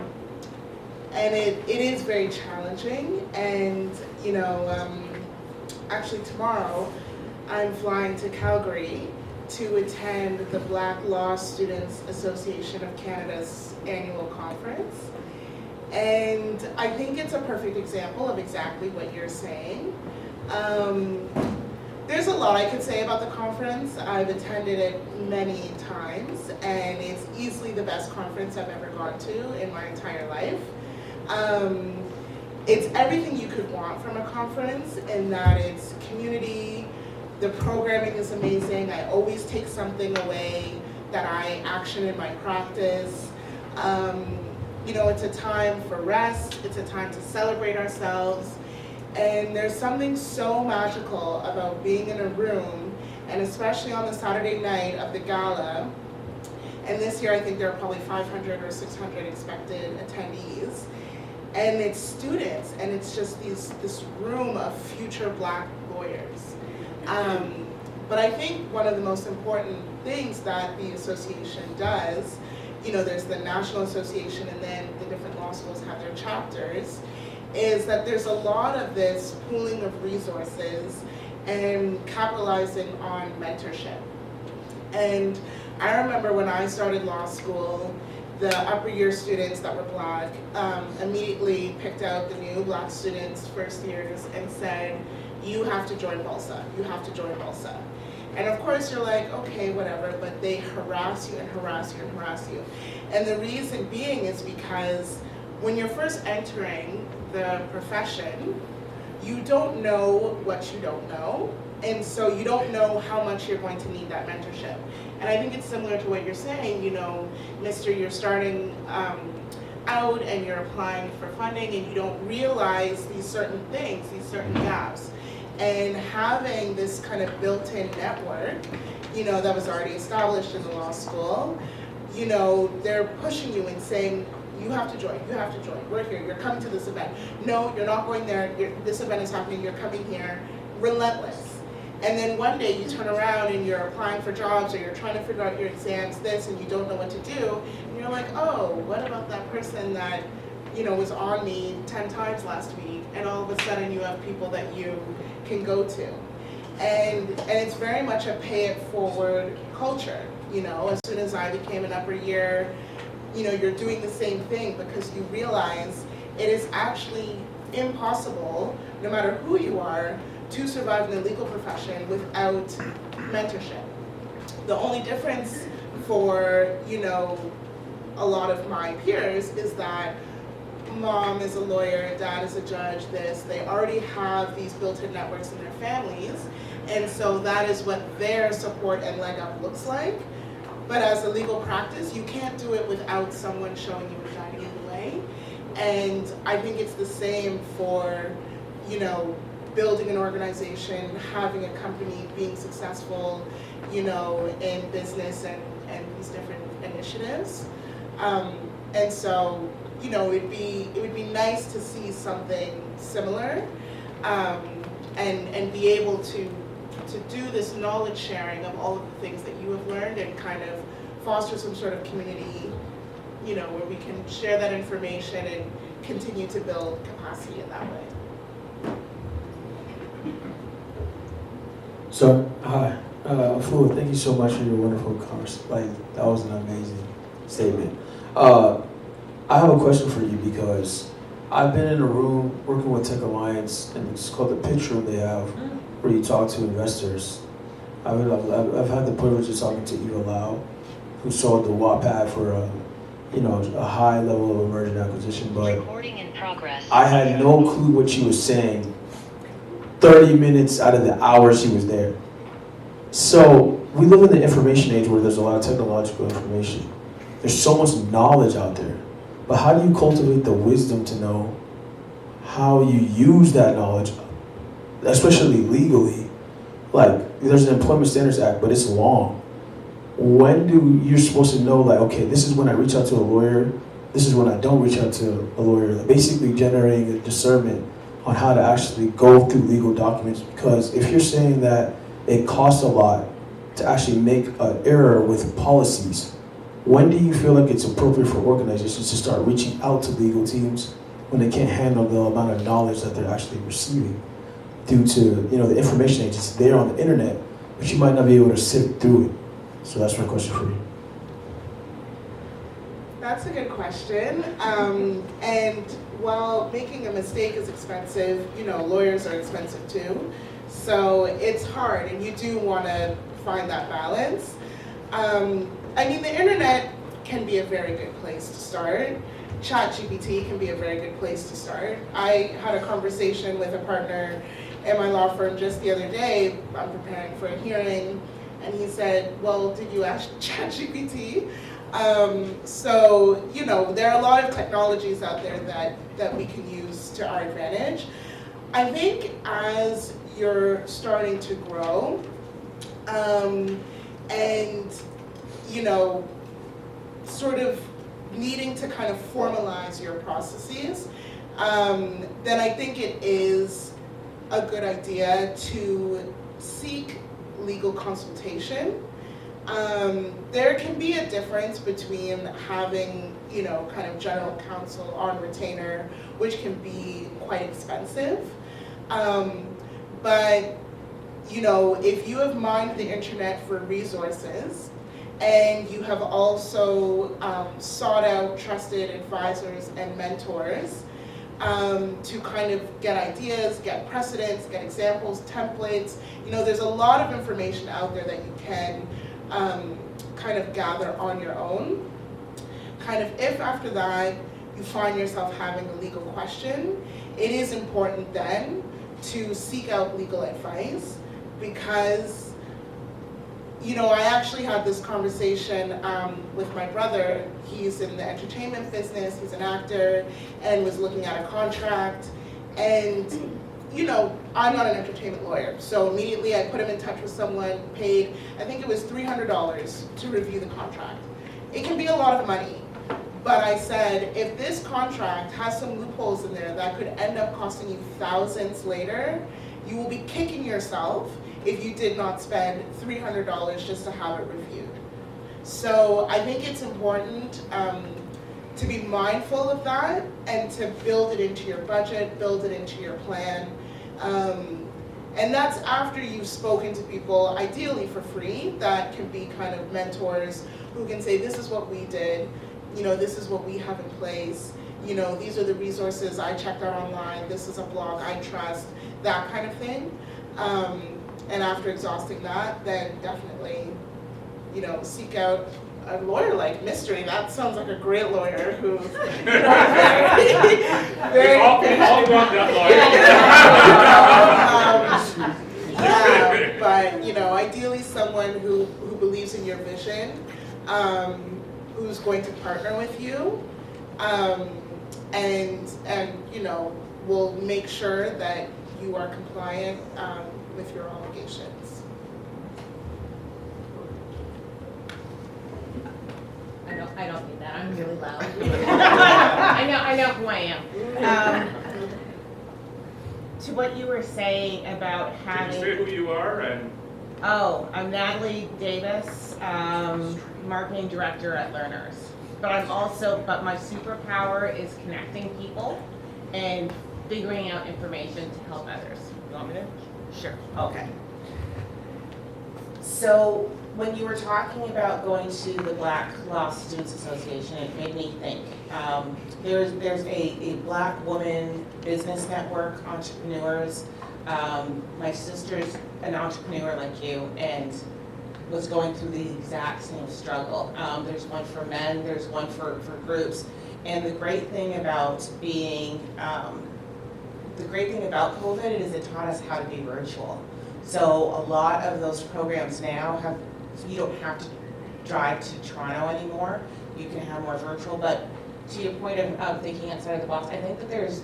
it is very challenging. And, actually tomorrow, I'm flying to Calgary to attend the Black Law Students Association of Canada's annual conference. And I think it's a perfect example of exactly what you're saying. There's a lot I could say about the conference. I've attended it many times, and it's easily the best conference I've ever gone to in my entire life. It's everything you could want from a conference in that it's community, the programming is amazing. I always take something away that I action in my practice. It's a time for rest, it's a time to celebrate ourselves, and there's something so magical about being in a room, and especially on the Saturday night of the gala, and this year I think there are probably 500 or 600 expected attendees, and it's students, and it's just this room of future Black lawyers. But I think one of the most important things that the association does, there's the National Association and then the different law schools have their chapters, is that there's a lot of this pooling of resources and capitalizing on mentorship. And I remember when I started law school, the upper year students that were Black immediately picked out the new Black students, first years, and said, you have to join BALSA, you have to join BALSA. And of course you're like, okay, whatever, but they harass you and harass you and harass you. And the reason being is because when you're first entering the profession, you don't know what you don't know. And so you don't know how much you're going to need that mentorship. And I think it's similar to what you're saying, Mr. You're starting out and you're applying for funding and you don't realize these certain things, these certain gaps. And having this kind of built-in network, that was already established in the law school, they're pushing you and saying, you have to join, we're here, you're coming to this event. No, you're not going there, this event is happening, you're coming here, relentless. And then one day you turn around and you're applying for jobs or you're trying to figure out your exams, this, and you don't know what to do, and you're like, oh, what about that person that, was on me 10 times last week, and all of a sudden you have people that you can go to. And it's very much a pay it forward culture. You know, as soon as I became an upper year, you know, you're doing the same thing because you realize it is actually impossible, no matter who you are, to survive in the legal profession without mentorship. The only difference for, you know, a lot of my peers is that mom is a lawyer, dad is a judge, they already have these built-in networks in their families, and so that is what their support and leg up looks like. But as a legal practice, you can't do it without someone showing you and guiding you the way. And I think it's the same for, you know, building an organization, having a company, being successful, you know, in business and these different initiatives. And so, you know, it would be nice to see something similar, and be able to do this knowledge sharing of all of the things that you have learned and kind of foster some sort of community, you know, where we can share that information and continue to build capacity in that way. So, hi, Efua, thank you so much for your wonderful comments. Like, that was an amazing statement. I have a question for you because I've been in a room working with Tech Alliance, and it's called the Pitch Room they have, where you talk to investors. I've had the privilege of talking to Eva Lau, who sold the Wattpad for a high level of emergent acquisition, but recording in progress. I had no clue what she was saying 30 minutes out of the hour she was there. So we live in the information age where there's a lot of technological information. There's so much knowledge out there. But how do you cultivate the wisdom to know how you use that knowledge, especially legally? Like, there's an Employment Standards Act, but it's long. When you're supposed to know, like, okay, this is when I reach out to a lawyer, this is when I don't reach out to a lawyer, like basically generating a discernment on how to actually go through legal documents. Because if you're saying that it costs a lot to actually make an error with policies, when do you feel like it's appropriate for organizations to start reaching out to legal teams when they can't handle the amount of knowledge that they're actually receiving due to, you know, the information age? It's there on the internet, but you might not be able to sift through it. So that's my question for you. That's a good question. And while making a mistake is expensive, you know, lawyers are expensive too. So it's hard, and you do want to find that balance. I mean, the internet can be a very good place to start. ChatGPT can be a very good place to start. I had a conversation with a partner in my law firm just the other day. I'm preparing for a hearing, and he said, well, did you ask ChatGPT? So, you know, there are a lot of technologies out there that we can use to our advantage. I think as you're starting to grow, and, you know, sort of needing to kind of formalize your processes, then I think it is a good idea to seek legal consultation. There can be a difference between having, you know, kind of general counsel on retainer, which can be quite expensive. But, you know, if you have mined the internet for resources and you have also sought out trusted advisors and mentors to kind of get ideas, get precedents, get examples, templates, you know, there's a lot of information out there that you can kind of gather on your own. Kind of if after that you find yourself having a legal question, it is important then to seek out legal advice, because, you know, I actually had this conversation with my brother. He's in the entertainment business, he's an actor, and was looking at a contract. And, you know, I'm not an entertainment lawyer, so immediately I put him in touch with someone, paid, I think it was $300 to review the contract. It can be a lot of money, but I said, if this contract has some loopholes in there that could end up costing you thousands later, you will be kicking yourself if you did not spend $300 just to have it reviewed. So I think it's important to be mindful of that and to build it into your budget, build it into your plan. And that's after you've spoken to people, ideally for free, that can be kind of mentors who can say, this is what we did, this is what we have in place, these are the resources I checked out online, this is a blog I trust, that kind of thing. And after exhausting that, then definitely, seek out a lawyer like Mystery. That sounds like a great lawyer who, We all want that lawyer. but ideally someone who believes in your vision, who's going to partner with you, and will make sure that you are compliant with your obligations. I don't mean that. I'm really loud. I know who I am. To what you were saying about Can you having. say who you are and? Oh, I'm Natalee Davis, marketing director at Learners. But my superpower is connecting people and figuring out information to help others. You want me to? Sure. Okay. So when you were talking about going to the Black Law Students Association, it made me think. There's a Black woman business network, entrepreneurs. My sister's an entrepreneur like you and was going through the exact same struggle. There's one for men, there's one for groups. And the great thing about COVID is it taught us how to be virtual. So a lot of those programs now you don't have to drive to Toronto anymore. You can have more virtual, but to your point of thinking outside of the box, I think that there's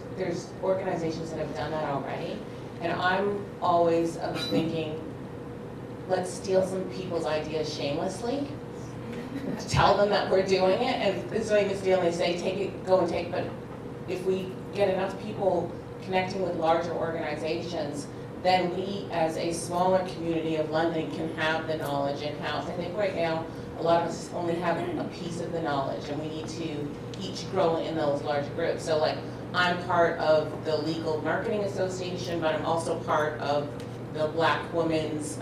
organizations that have done that already. And I'm always thinking, let's steal some people's ideas shamelessly, tell them that we're doing it, and it's not even stealing, say, take it, go and take it, but if we get enough people connecting with larger organizations, then we, as a smaller community of London, can have the knowledge in-house. I think right now, a lot of us only have a piece of the knowledge, and we need to each grow in those larger groups. So like, I'm part of the Legal Marketing Association, but I'm also part of the Black Women's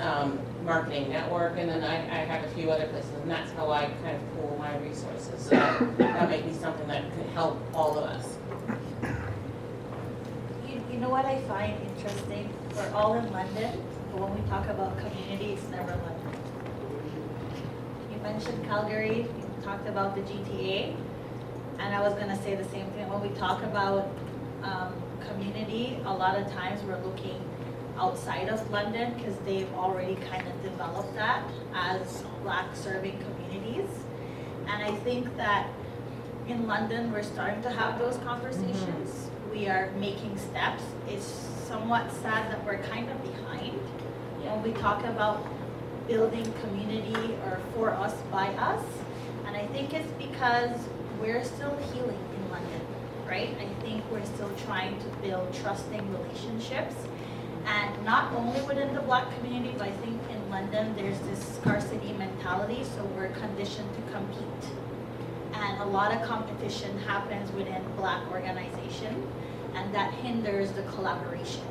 Marketing Network, and then I have a few other places, and that's how I kind of pool my resources. So that may be something that could help all of us. You know what I find interesting? We're all in London, but when we talk about community, it's never London. You mentioned Calgary, you talked about the GTA, and I was going to say the same thing. When we talk about community, a lot of times we're looking outside of London because they've already kind of developed that as Black serving communities. And I think that in London, we're starting to have those conversations. Mm-hmm. We are making steps. It's somewhat sad that we're kind of behind. When we talk about building community or for us, by us. And I think it's because we're still healing in London, right? I think we're still trying to build trusting relationships. And not only within the Black community, but I think in London there's this scarcity mentality, so we're conditioned to compete. And a lot of competition happens within Black organization, and that hinders the collaboration.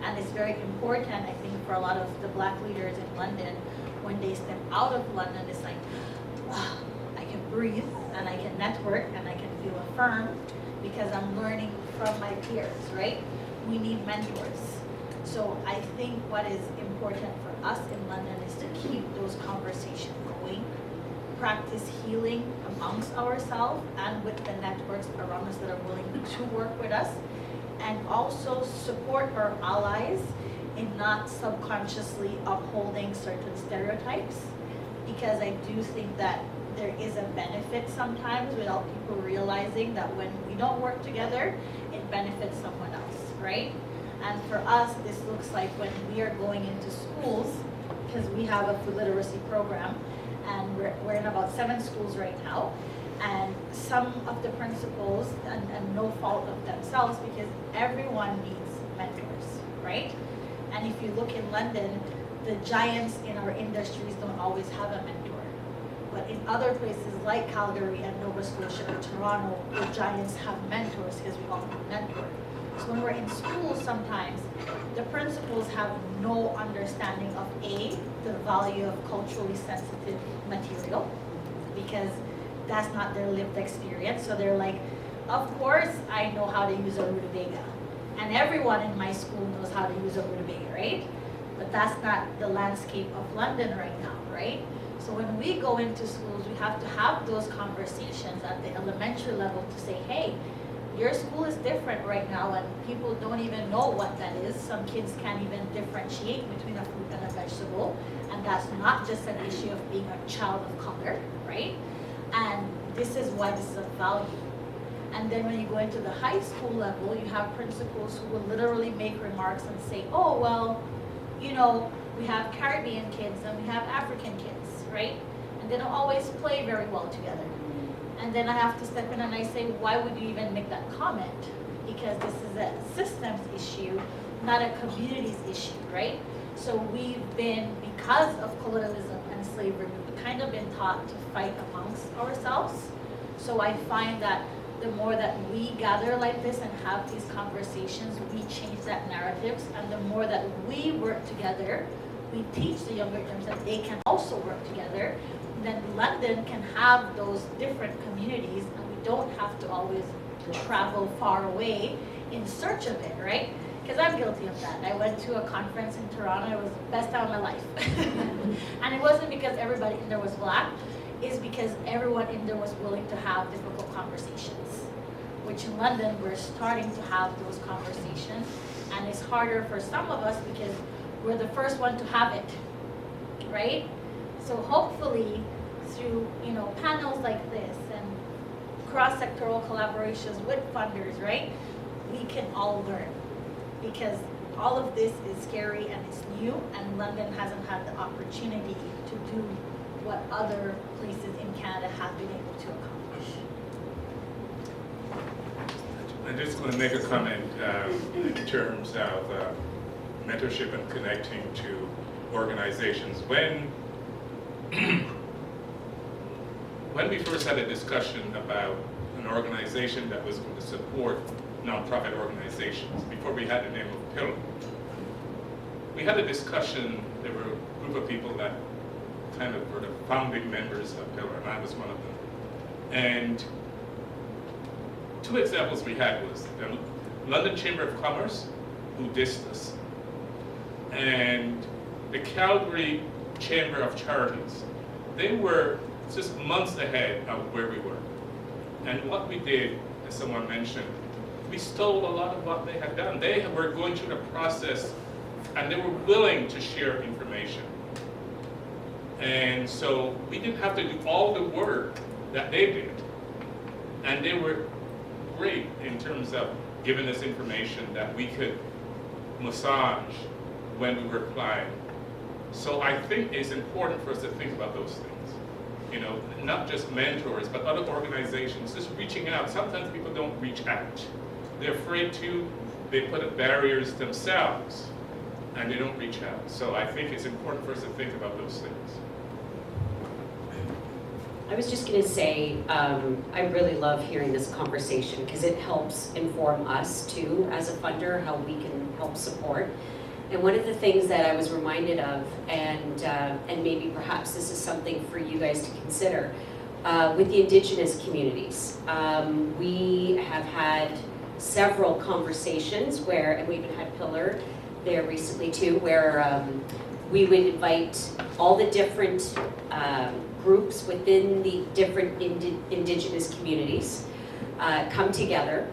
And it's very important, I think, for a lot of the Black leaders in London, when they step out of London, it's like, wow, I can breathe, and I can network, and I can feel affirmed, because I'm learning from my peers, right? We need mentors. So I think what is important for us in London is to keep those conversations going, practice healing amongst ourselves and with the networks around us that are willing to work with us, and also support our allies in not subconsciously upholding certain stereotypes, because I do think that there is a benefit sometimes without people realizing that when we don't work together, it benefits someone else, right? And for us, this looks like when we are going into schools, because we have a food literacy program, and we're in about 7 schools right now, and some of the principals, and no fault of themselves, because everyone needs mentors, right? And if you look in London, the giants in our industries don't always have a mentor. But in other places like Calgary and Nova Scotia or Toronto, the giants have mentors because we all need mentors. So when we're in school sometimes, the principals have no understanding of A, the value of culturally sensitive material, because that's not their lived experience. So they're like, of course I know how to use a rutabaga. And everyone in my school knows how to use a rutabaga, right? But that's not the landscape of London right now, right? So when we go into schools, we have to have those conversations at the elementary level to say, hey, your school is different right now and people don't even know what that is. Some kids can't even differentiate between a fruit and a vegetable. And that's not just an issue of being a child of color, right? And this is why this is a value. And then when you go into the high school level, you have principals who will literally make remarks and say, oh, well, you know, we have Caribbean kids and we have African kids, right? And they don't always play very well together. And then I have to step in and I say, why would you even make that comment? Because this is a systems issue, not a communities issue, right? So we've been, because of colonialism and slavery, we've kind of been taught to fight amongst ourselves. So I find that the more that we gather like this and have these conversations, we change that narratives. And the more that we work together, we teach the younger generation that they can also work together. Then London can have those different communities, and we don't have to always travel far away in search of it, right? Because I'm guilty of that. I went to a conference in Toronto. It was the best time of my life. And it wasn't because everybody in there was black. It's because everyone in there was willing to have difficult conversations, which in London, we're starting to have those conversations. And it's harder for some of us because we're the first one to have it, right? So hopefully, through panels like this and cross-sectoral collaborations with funders, right, we can all learn, because all of this is scary and it's new, and London hasn't had the opportunity to do what other places in Canada have been able to accomplish. I'm just going to make a comment in terms of mentorship and connecting to organizations. When we first had a discussion about an organization that was going to support nonprofit organizations, before we had the name of Pillar, we had a discussion. There were a group of people that kind of were the founding members of Pillar, and I was one of them. And two examples we had was the London Chamber of Commerce, who dissed us, and the Calgary Chamber of Charities. They were just months ahead of where we were. And what we did, as someone mentioned, we stole a lot of what they had done. They were going through the process and they were willing to share information. And so we didn't have to do all the work that they did. And they were great in terms of giving us information that we could massage when we were applying. So I think it's important for us to think about those things. Not just mentors, but other organizations, just reaching out. Sometimes people don't reach out. They're afraid to, they put up barriers themselves, and they don't reach out. So I think it's important for us to think about those things. I was just going to say, I really love hearing this conversation because it helps inform us too, as a funder, how we can help support. And one of the things that I was reminded of, and maybe perhaps this is something for you guys to consider, with the Indigenous communities. We have had several conversations where, and we even had Pillar there recently too, where we would invite all the different groups within the different Indigenous communities come together.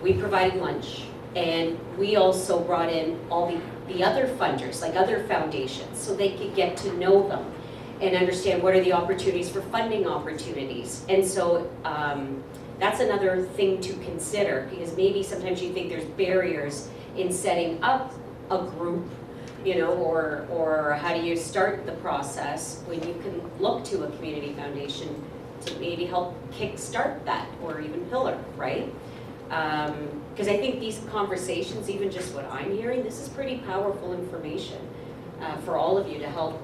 We provided lunch, and we also brought in all the other funders, like other foundations, so they could get to know them and understand what are the opportunities for funding opportunities. And so that's another thing to consider, because maybe sometimes you think there's barriers in setting up a group, or how do you start the process when you can look to a community foundation to maybe help kickstart that, or even Pillar, right? Because I think these conversations, even just what I'm hearing, this is pretty powerful information for all of you to help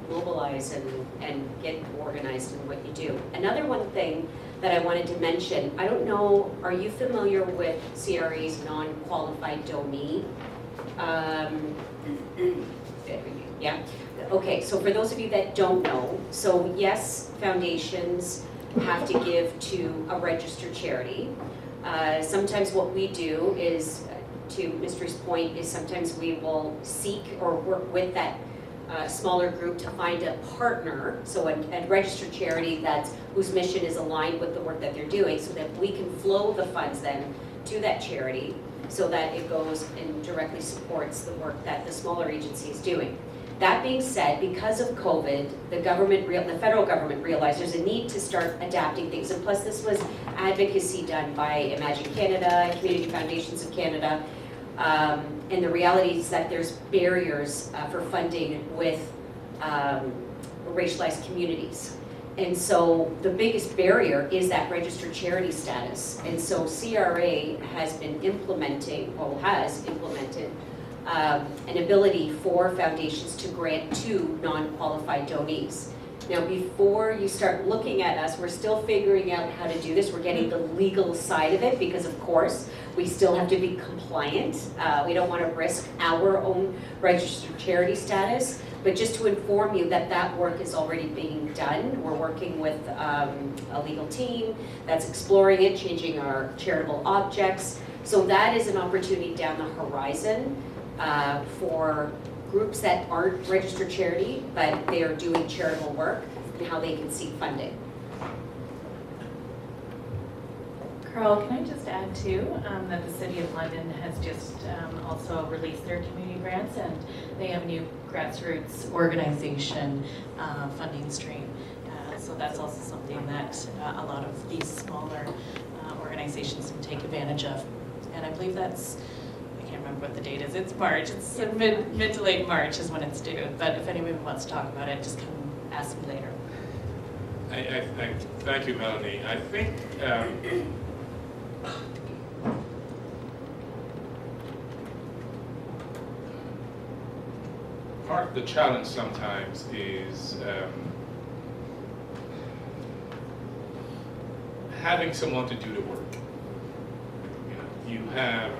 mobilize and get organized in what you do. Another one thing that I wanted to mention. I don't know, are you familiar with CRA's non-qualified donee? Yeah, okay, so for those of you that don't know, so yes, foundations have to give to a registered charity. Sometimes what we do is, to Mystery's point, is sometimes we will seek or work with that smaller group to find a partner, so a registered charity whose mission is aligned with the work that they're doing, so that we can flow the funds then to that charity, so that it goes and directly supports the work that the smaller agency is doing. That being said, because of COVID, the federal government realized there's a need to start adapting things, and plus this was advocacy done by Imagine Canada, Community Foundations of Canada, and the reality is that there's barriers for funding with racialized communities. And so the biggest barrier is that registered charity status. And so CRA has implemented an ability for foundations to grant to non-qualified donees. Now, before you start looking at us, we're still figuring out how to do this. We're getting the legal side of it because, of course, we still have to be compliant. We don't want to risk our own registered charity status. But just to inform you that that work is already being done. We're working with a legal team that's exploring it, changing our charitable objects. So that is an opportunity down the horizon for groups that aren't registered charity, but they are doing charitable work, and how they can seek funding. Carl, can I just add too, that the City of London has just also released their community grants, and they have a new grassroots organization funding stream. So that's also something that a lot of these smaller organizations can take advantage of. And I believe that's, I can't remember what the date is, it's March, it's mid to late March is when it's due. But if anyone wants to talk about it, just come ask me later. Thank you, Melanie. I think part of the challenge sometimes is having someone to do the work. You have,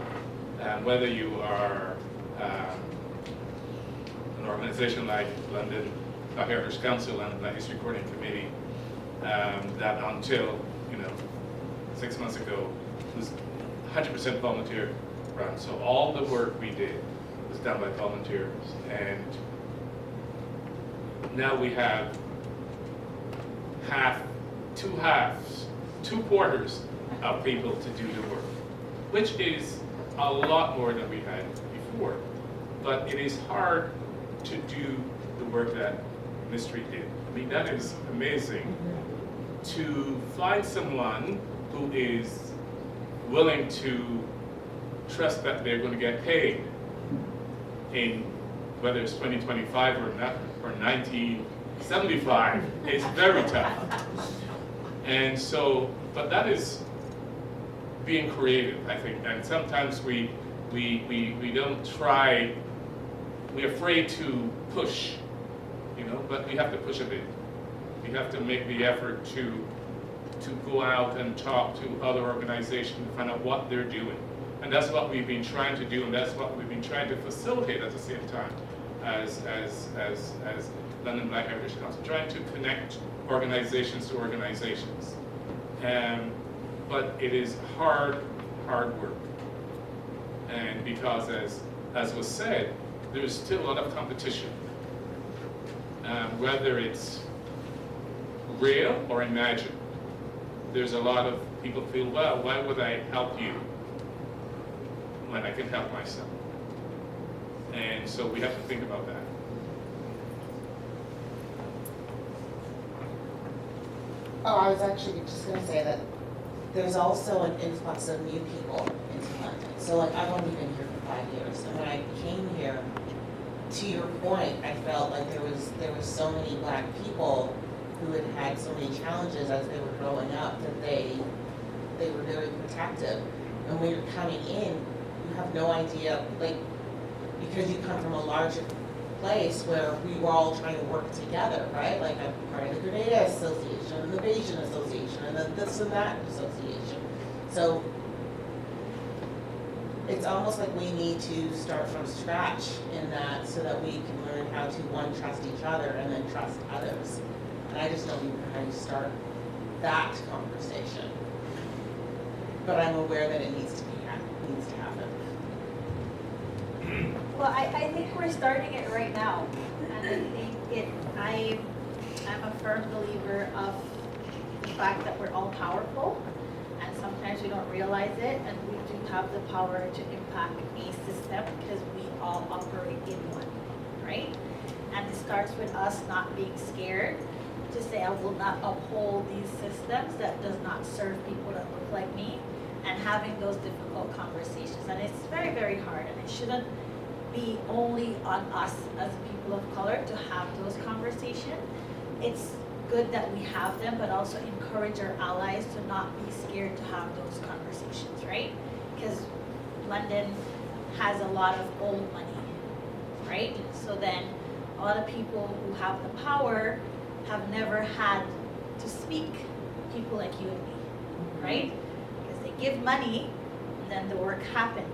whether you are an organization like London Black Heritage Council and the Black History Recording Committee, that until 6 months ago was 100% volunteer run. So all the work we did was done by volunteers, and now we have two quarters of people to do the work, which is a lot more than we had before. But it is hard to do the work that Mystery did. I mean, that is amazing. To find someone who is willing to trust that they're going to get paid in whether it's 2025 or 1975 is very tough. And so, but that is being creative, I think. And sometimes we don't try, we're afraid to push, but we have to push a bit. We have to make the effort to go out and talk to other organizations and find out what they're doing. And that's what we've been trying to do, and that's what we've been trying to facilitate at the same time as London Black Heritage Council, trying to connect organizations to organizations. But it is hard work. And because as was said, there's still a lot of competition. Whether it's real or imagined, there's a lot of people feel, well, why would I help you when I can help myself? And so we have to think about that. Oh, I was actually just going to say that there's also an influx of new people into London. So like I've only been here for 5 years, and when I came here, to your point, I felt like there was so many Black people who had had so many challenges as they were growing up that they were very protective. And when you're coming in, you have no idea, like, because you come from a larger place where we were all trying to work together, right? Like I'm part of the Grenada Association and the Bayesian Association and then this and that association. So it's almost like we need to start from scratch in that so that we can learn how to, one, trust each other and then trust others. And I just don't even know how you start that conversation. But I'm aware that it needs to happen. Well, I think we're starting it right now. And I'm a firm believer of the fact that we're all powerful. And sometimes we don't realize it, and we do have the power to impact a system because we all operate in one, right? And it starts with us not being scared to say, I will not uphold these systems that does not serve people that look like me, and having those difficult conversations. And it's very, very hard, and it shouldn't be only on us as people of color to have those conversations. It's good that we have them, but also encourage our allies to not be scared to have those conversations, right? Because London has a lot of old money, right? So then a lot of people who have the power have never had to speak, people like you and me, right? Because they give money, and then the work happens.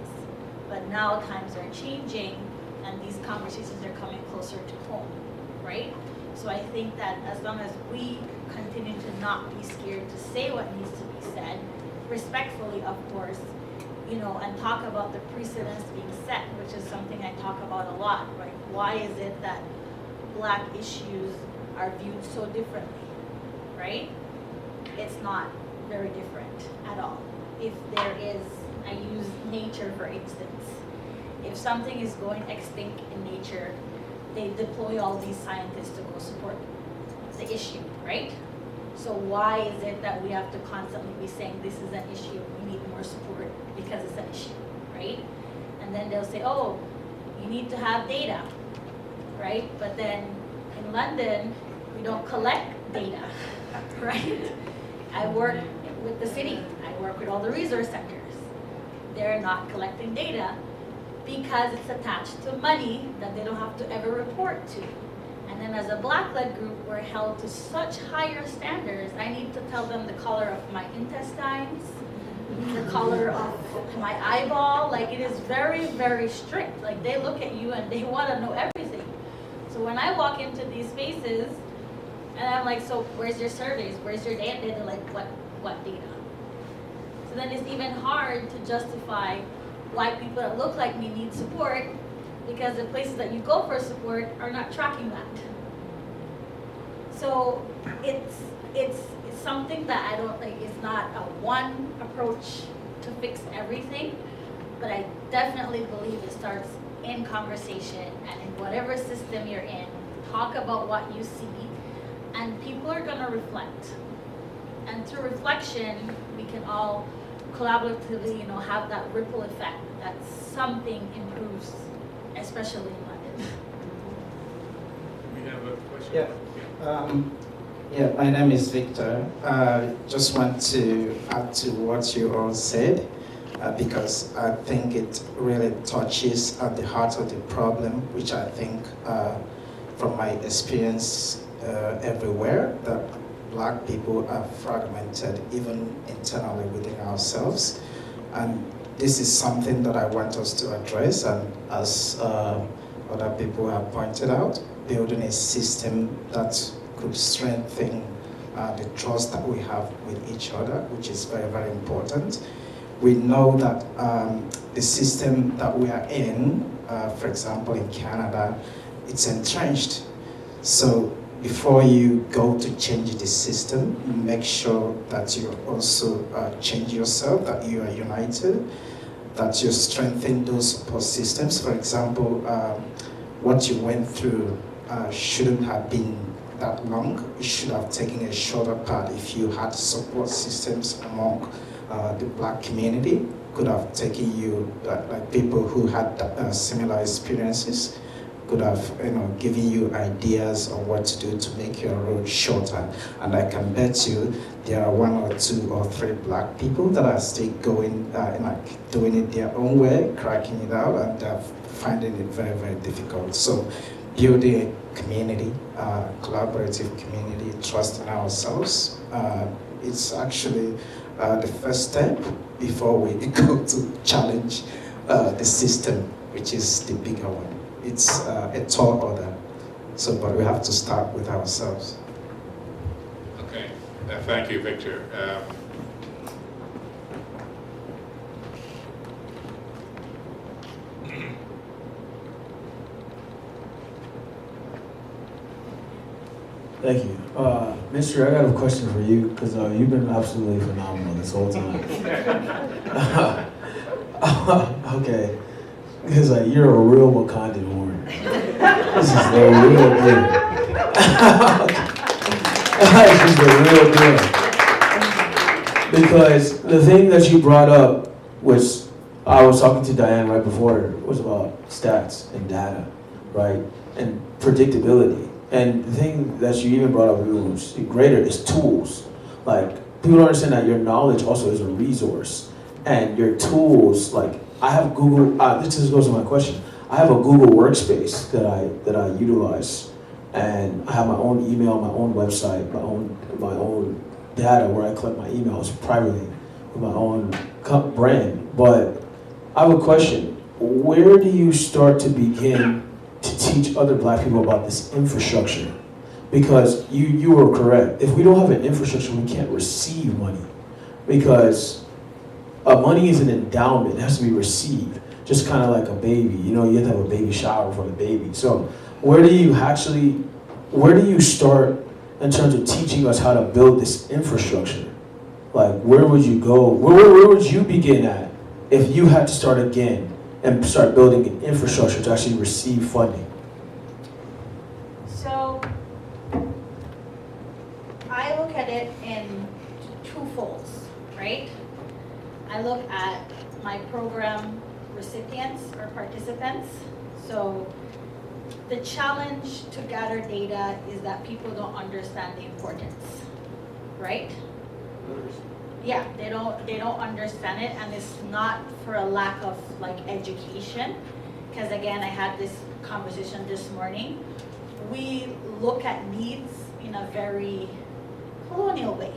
But now times are changing, and these conversations are coming closer to home, right? So I think that as long as we continue to not be scared to say what needs to be said, respectfully, of course, you know, and talk about the precedents being set, which is something I talk about a lot, right? Why is it that Black issues are viewed so differently, right? It's not very different at all. If there is, I use nature for instance, if something is going extinct in nature, they deploy all these scientists to go support the issue, right? So why is it that we have to constantly be saying this is an issue, we need more support because it's an issue, right? And then they'll say, oh, you need to have data, right? But then in London, we don't collect data, right? I work with the city, I work with all the resource centers. They're not collecting data because it's attached to money that they don't have to ever report to. And then as a Black-led group, we're held to such higher standards. I need to tell them the color of my intestines, the color of my eyeball. Like it is very, very strict. Like they look at you and they want to know everything. So when I walk into these spaces and I'm like, so where's your surveys? Where's your data? They're like, what data? So then it's even hard to justify why people that look like me need support, because the places that you go for support are not tracking that. So it's something that I don't think is not a one approach to fix everything, but I definitely believe it starts in conversation and in whatever system you're in, talk about what you see, and people are gonna reflect. And through reflection, we can all collaboratively, you know, have that ripple effect that something improves, especially in London. We have a question. Yeah, my name is Victor. Just want to add to what you all said because I think it really touches at the heart of the problem, which I think from my experience everywhere, that Black people are fragmented even internally within ourselves. And this is something that I want us to address, and as other people have pointed out, building a system that could strengthen the trust that we have with each other, which is very, very important. We know that the system that we are in, for example in Canada, it's entrenched. So before you go to change the system, make sure that you also change yourself, that you are united, that you strengthen those support systems. For example, what you went through shouldn't have been that long. You should have taken a shorter path if you had support systems among the Black community. Could have taken you, like people who had similar experiences, could have, given you ideas on what to do to make your road shorter. And I can bet you there are 1 or 2 or 3 Black people that are still going, doing it their own way, cracking it out, and finding it very, very difficult. So building a community, collaborative community, trusting ourselves. It's actually the first step before we go to challenge the system, which is the bigger one. It's a tall order. So, but we have to start with ourselves. Okay, thank you, Victor. Thank you. Mister, I got a question for you, because you've been absolutely phenomenal this whole time. Okay. Because you're a real Wakandan warrior. This is the real deal. This is the real deal. Because the thing that you brought up was, I was talking to Diane right before, was about stats and data, right? And predictability. And the thing that you even brought up, was greater, is tools. Like, people don't understand that your knowledge also is a resource. And your tools, like, I have Google, this just goes to my question. I have a Google workspace that I utilize. And I have my own email, my own website, my own data where I collect my emails privately with my own brand. But I have a question. Where do you start to begin to teach other Black people about this infrastructure? Because you were correct. If we don't have an infrastructure, we can't receive money. Because money is an endowment. It has to be received. Just kind of like a baby. You have to have a baby shower for the baby. So where do you start in terms of teaching us how to build this infrastructure? Like, where would you go? Where would you begin at if you had to start again and start building an infrastructure to actually receive funding? So I look at it in two folds, right? I look at my program recipients or participants. So the challenge to gather data is that people don't understand the importance, right? Yeah, they don't understand it, and it's not for a lack of education. Because again, I had this conversation this morning. We look at needs in a very colonial way,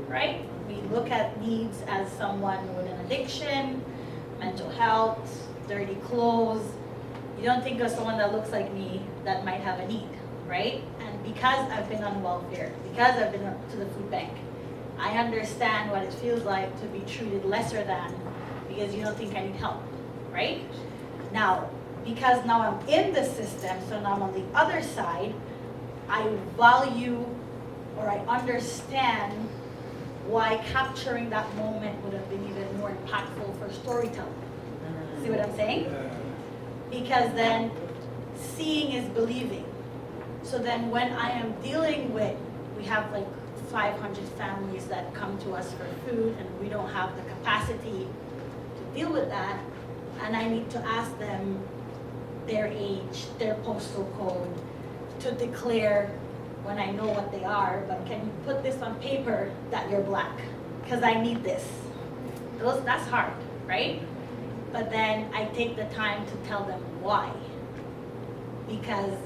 right? We look at needs as someone with an addiction, mental health, dirty clothes. You don't think of someone that looks like me that might have a need, right? And because I've been on welfare, because I've been to the food bank, I understand what it feels like to be treated lesser than because you don't think I need help, right? Now, because now I'm in the system, so now I'm on the other side, I value or I understand why capturing that moment would have been even more impactful for storytelling. See what I'm saying? Because then seeing is believing. So then when I am dealing with, we have 500 families that come to us for food and we don't have the capacity to deal with that, and I need to ask them their age, their postal code, to declare when I know what they are, but can you put this on paper that you're Black? Because I need this. That's hard, right? But then I take the time to tell them why. Because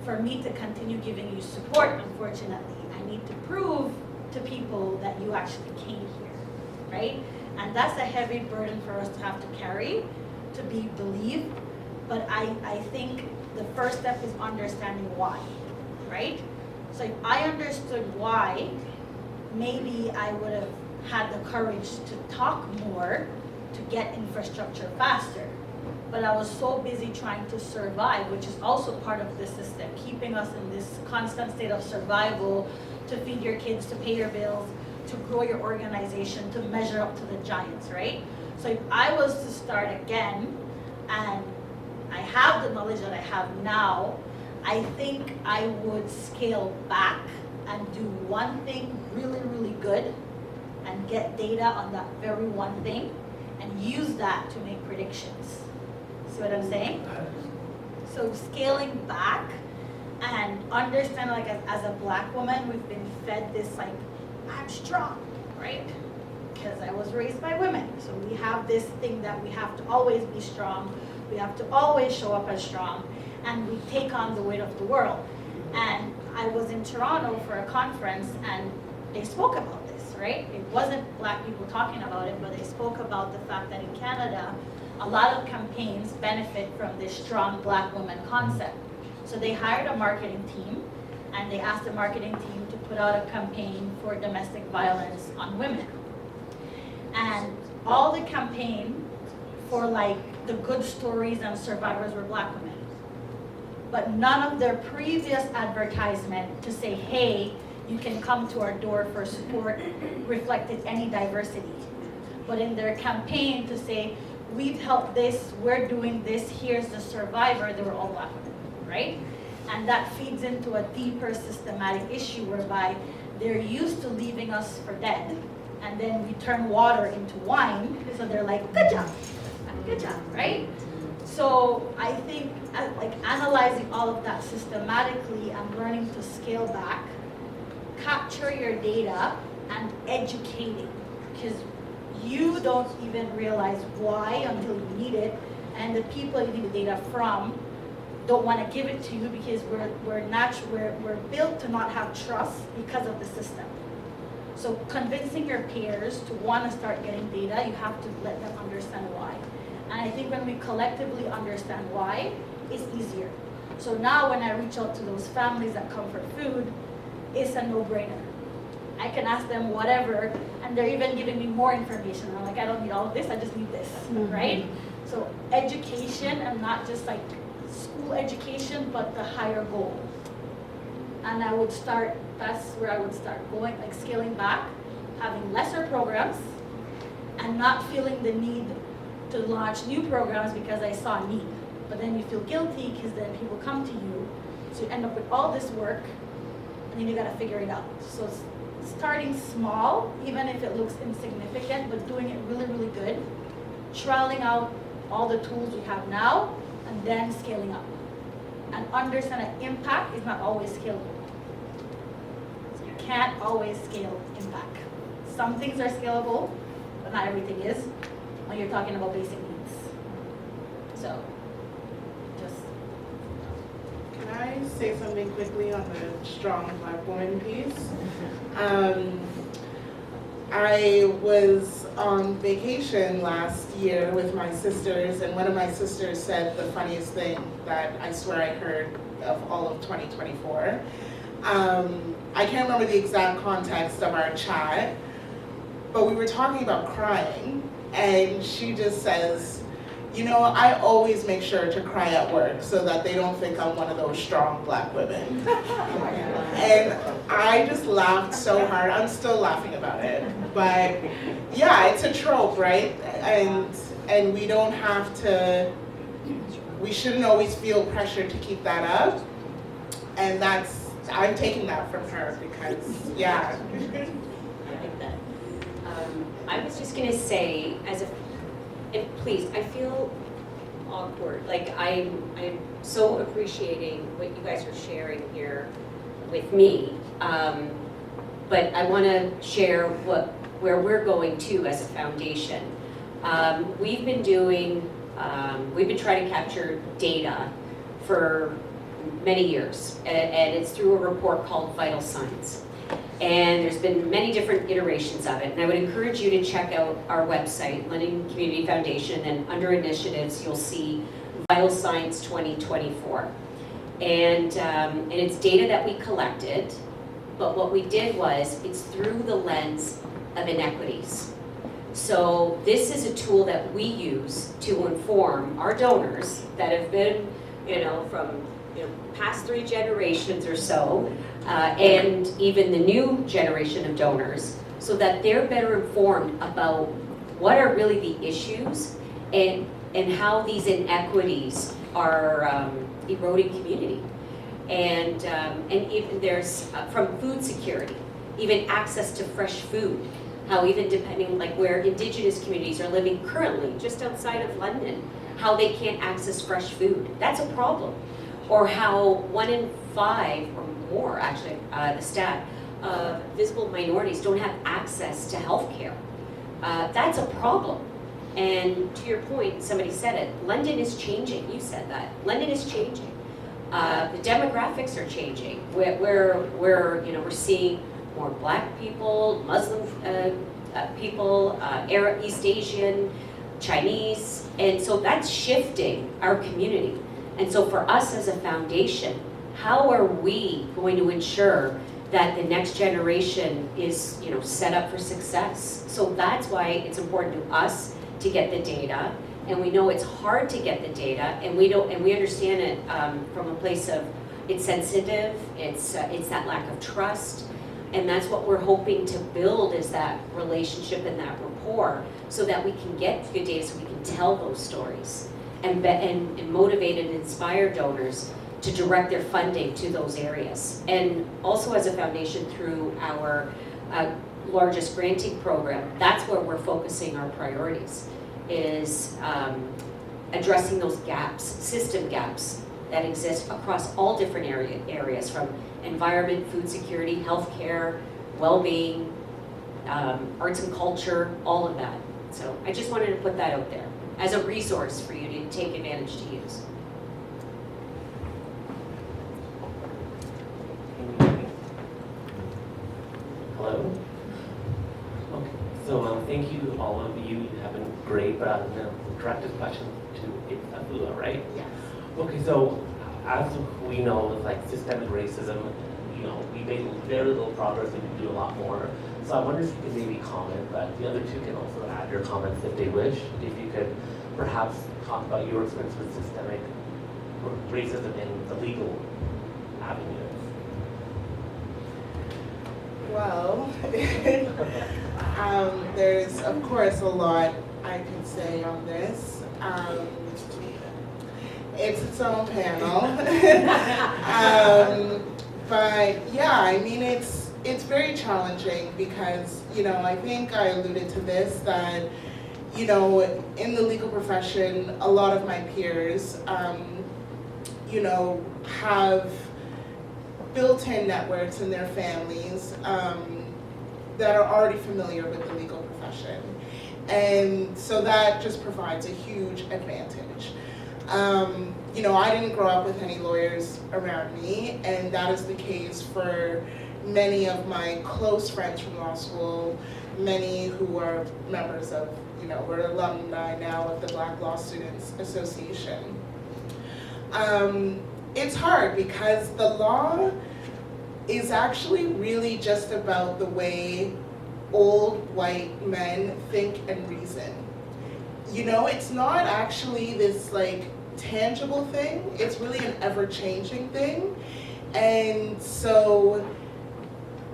for me to continue giving you support, unfortunately, I need to prove to people that you actually came here, right? And that's a heavy burden for us to have to carry, to be believed. But I think the first step is understanding why, right? So if I understood why, maybe I would have had the courage to talk more to get infrastructure faster. But I was so busy trying to survive, which is also part of the system, keeping us in this constant state of survival, to feed your kids, to pay your bills, to grow your organization, to measure up to the giants, right? So if I was to start again, and I have the knowledge that I have now, I think I would scale back and do one thing really, really good and get data on that very one thing and use that to make predictions. See what I'm saying? So scaling back and understand, as a Black woman, we've been fed this I'm strong, right? Because I was raised by women. So we have this thing that we have to always be strong. We have to always show up as strong. and we take on the weight of the world. And I was in Toronto for a conference, and they spoke about this, right? It wasn't Black people talking about it, but they spoke about the fact that in Canada, a lot of campaigns benefit from this strong Black woman concept. So they hired a marketing team, and they asked the marketing team to put out a campaign for domestic violence on women. And all the campaign for like the good stories and survivors were Black women. But none of their previous advertisement to say, hey, you can come to our door for support reflected any diversity. But in their campaign to say, we've helped this, we're doing this, here's the survivor, they were all Black women, right? And that feeds into a deeper systematic issue whereby they're used to leaving us for dead, and then we turn water into wine, so they're like, good job, right? So I think like analyzing all of that systematically and learning to scale back, capture your data, and educating, because you don't even realize why until you need it, and the people you need the data from don't want to give it to you because we're built to not have trust because of the system. So convincing your peers to want to start getting data, you have to let them understand why. And I think when we collectively understand why, it's easier. So now when I reach out to those families that come for food, it's a no-brainer. I can ask them whatever, and they're even giving me more information. I'm like, I don't need all of this, I just need this, right? So education, and not just like school education, but the higher goal. And I would start, that's where I would start going, like scaling back, having lesser programs, and not feeling the need to launch new programs because I saw a need. But then you feel guilty because then people come to you, so you end up with all this work, and then you gotta figure it out. So starting small, even if it looks insignificant, but doing it really, really good, trialing out all the tools we have now, and then scaling up. And understand that impact is not always scalable. So you can't always scale impact. Some things are scalable, but not everything is, when you're talking about basic needs. So, just. Can I say something quickly on the strong Black woman piece? I was on vacation last year with my sisters, and one of my sisters said the funniest thing that I swear I heard of all of 2024. I can't remember the exact context of our chat, but we were talking about crying, and she just says, you know, I always make sure to cry at work so that they don't think I'm one of those strong Black women. And I just laughed so hard. I'm still laughing about it. But yeah, it's a trope, right? And we don't have to, we shouldn't always feel pressure to keep that up. And that's, I'm taking that from her because, yeah. I like that. I was just gonna say, and please, I feel awkward. Like I'm so appreciating what you guys are sharing here with me. But I want to share where we're going to as a foundation. We've been trying to capture data for many years, and it's through a report called Vital Signs. And there's been many different iterations of it. And I would encourage you to check out our website, London Community Foundation, and under initiatives, you'll see Vital Signs 2024. And it's data that we collected, but what we did was, it's through the lens of inequities. So this is a tool that we use to inform our donors that have been, from past 3 generations or so, and even the new generation of donors, so that they're better informed about what are really the issues and how these inequities are eroding community. And even there's from food security, even access to fresh food, how even depending like where Indigenous communities are living currently, just outside of London, how they can't access fresh food. That's a problem. Or how 1 in 5 or more, actually, the stat of visible minorities don't have access to healthcare. That's a problem. And to your point, somebody said it, London is changing. You said that. London is changing. The demographics are changing. We're seeing more Black people, Muslim people, East Asian, Chinese, and so that's shifting our community. And so for us as a foundation, how are we going to ensure that the next generation is, set up for success? So that's why it's important to us to get the data, and we know it's hard to get the data, and we understand it from a place of it's sensitive, it's that lack of trust, and that's what we're hoping to build, is that relationship and that rapport, so that we can get good data, so we can tell those stories and motivate and inspire donors to direct their funding to those areas. And also as a foundation, through our largest granting program, that's where we're focusing our priorities, is addressing those gaps, system gaps that exist across all different areas, from environment, food security, healthcare, well-being, arts and culture, all of that. So I just wanted to put that out there as a resource for you to take advantage to use. Hello? Okay, so thank you, all of you. You have been great, but I'm going to direct this question to Efua, right? Yes. Okay, so as we know, with like systemic racism, we made very little progress and we can do a lot more. So I wonder if you could maybe comment, but the other two can also add their comments if they wish. If you could perhaps talk about your experience with systemic racism in the legal avenues. Well, there's of course a lot I could say on this. It's its own panel. But yeah, I mean, it's very challenging because, I think I alluded to this, that, in the legal profession, a lot of my peers, have built-in networks in their families that are already familiar with the legal profession. And so that just provides a huge advantage. I didn't grow up with any lawyers around me, and that is the case for many of my close friends from law school, many who are members of, we're alumni now of the Black Law Students Association. It's hard because the law is actually really just about the way old white men think and reason. It's not actually this tangible thing, it's really an ever-changing thing. And so,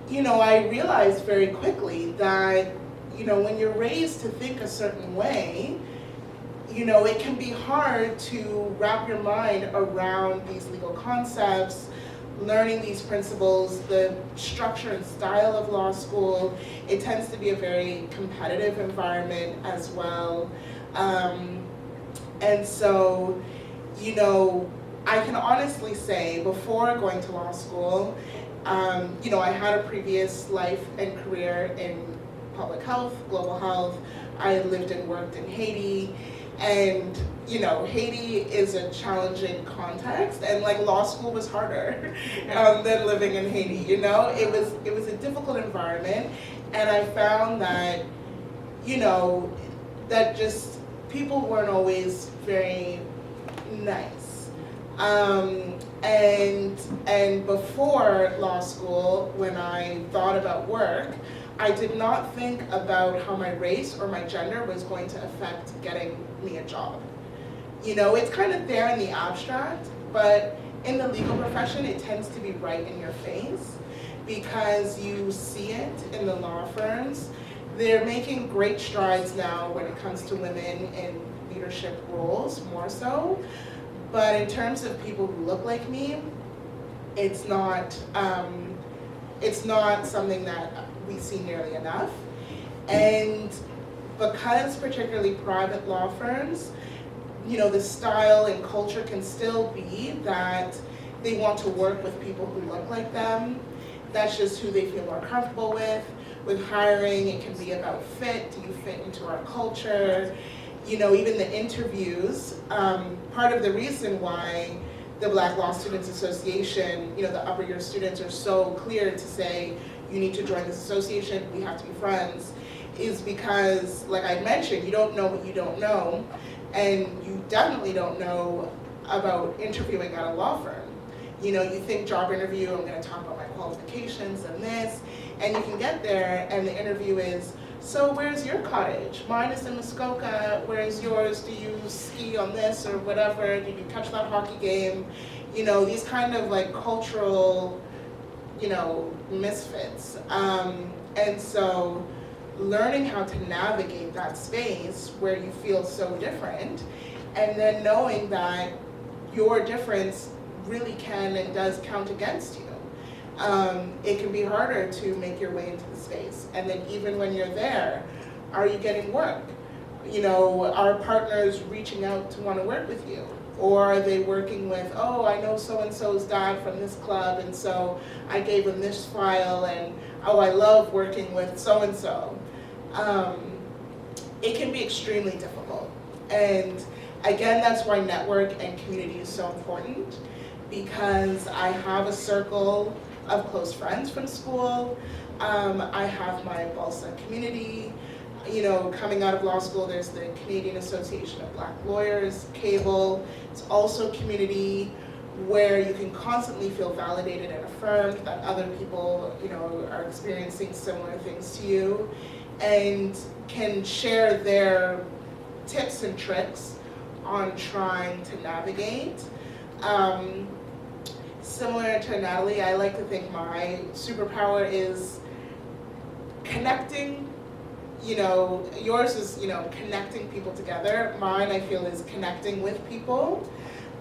I realized very quickly that, when you're raised to think a certain way, it can be hard to wrap your mind around these legal concepts, learning these principles, the structure and style of law school. It tends to be a very competitive environment as well. And so, I can honestly say, before going to law school, I had a previous life and career in public health, global health. I lived and worked in Haiti, and Haiti is a challenging context, and law school was harder than living in Haiti. It was a difficult environment, and I found that that just people weren't always very nice. And before law school, when I thought about work, I did not think about how my race or my gender was going to affect getting me a job. It's kind of there in the abstract, but in the legal profession, it tends to be right in your face because you see it in the law firms. They're making great strides now when it comes to women in leadership roles, more so. But in terms of people who look like me, it's not something that we see nearly enough. And because particularly private law firms, the style and culture can still be that they want to work with people who look like them. That's just who they feel more comfortable with. With hiring, it can be about fit. Do you fit into our culture? Even the interviews, part of the reason why the Black Law Students Association, you know, the upper year students are so clear to say, you need to join this association, we have to be friends, is because, like I mentioned, you don't know what you don't know, and you definitely don't know about interviewing at a law firm. You know, you think job interview, I'm gonna talk about my qualifications and this, and you can get there and the interview is, so where's your cottage? Mine is in Muskoka, where's yours? Do you ski on this or whatever? Did you catch that hockey game? You know, these kind of like cultural, you know, misfits. And so learning how to navigate that space where you feel so different, and then knowing that your difference really can and does count against you. It can be harder to make your way into the space. And then even when you're there, are you getting work? You know, are partners reaching out to want to work with you? Or are they working with, oh, I know so-and-so's dad from this club, and so I gave him this file, and oh, I love working with so-and-so. It can be extremely difficult. And again, that's why network and community is so important, because I have a circle of close friends from school. I have my Balsa community. You know, coming out of law school, there's the Canadian Association of Black Lawyers, CABLE. It's also community where you can constantly feel validated and affirmed that other people, you know, are experiencing similar things to you and can share their tips and tricks on trying to navigate. Similar to Natalee, I like to think my superpower is connecting. You know, yours is, you know, connecting people together. Mine, I feel, is connecting with people.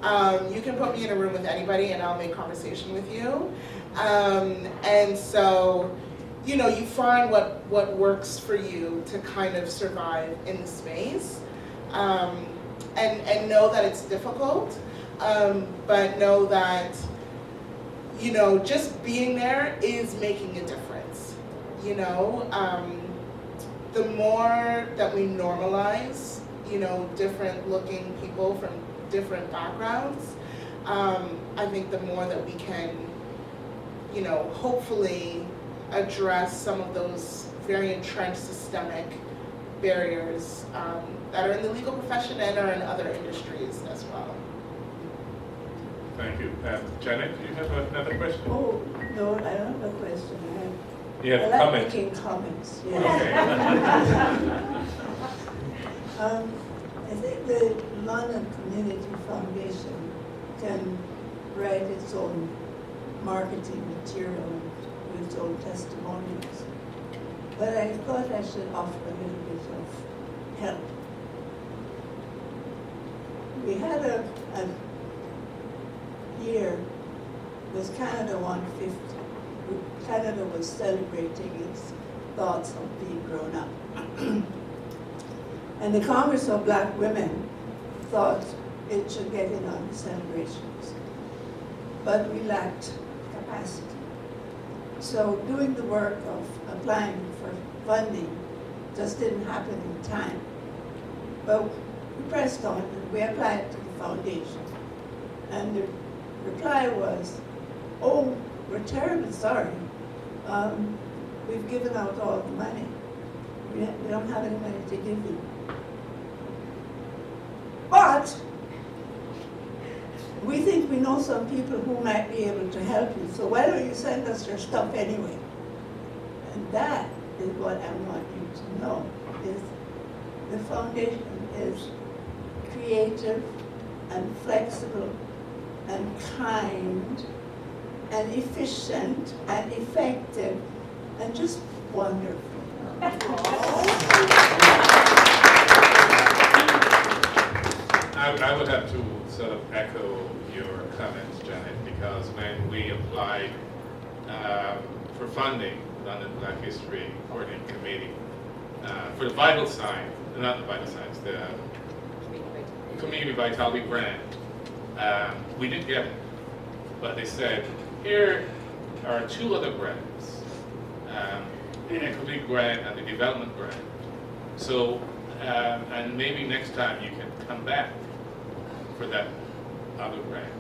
You can put me in a room with anybody and I'll make conversation with you. And so, you know, you find what works for you to kind of survive in the space. And know that it's difficult, but know that, you know, just being there is making a difference, you know? The more that we normalize, you know, different looking people from different backgrounds, I think the more that we can, you know, hopefully address some of those very entrenched systemic barriers that are in the legal profession and are in other industries as well. Thank you. Janet, do you have another question? Oh, no, I don't have a question. You have I a like comment? making comments. Yeah. Okay. I think the London Community Foundation can write its own marketing material with its own testimonials. But I thought I should offer a little bit of help. We had a year was Canada 150. Canada was celebrating its thoughts of being grown up. And the Congress of Black Women thought it should get in on the celebrations. But we lacked capacity. So doing the work of applying for funding just didn't happen in time. But we pressed on and we applied to the foundation. And the reply was, oh, we're terribly sorry. We've given out all the money. We don't have any money to give you. But we think we know some people who might be able to help you, so why don't you send us your stuff anyway? And that is what I want you to know, is the foundation is creative and flexible and kind and efficient and effective and just wonderful. I would have to sort of echo your comments, Janet, because when we applied for funding, London Black History Coordinating Committee, for the vital sign, not the vital signs, the Community Vitality Grant, we didn't get it. But they said, here are two other grants, the Equity Grant and the Development Grant. So, and maybe next time you can come back for that other grant.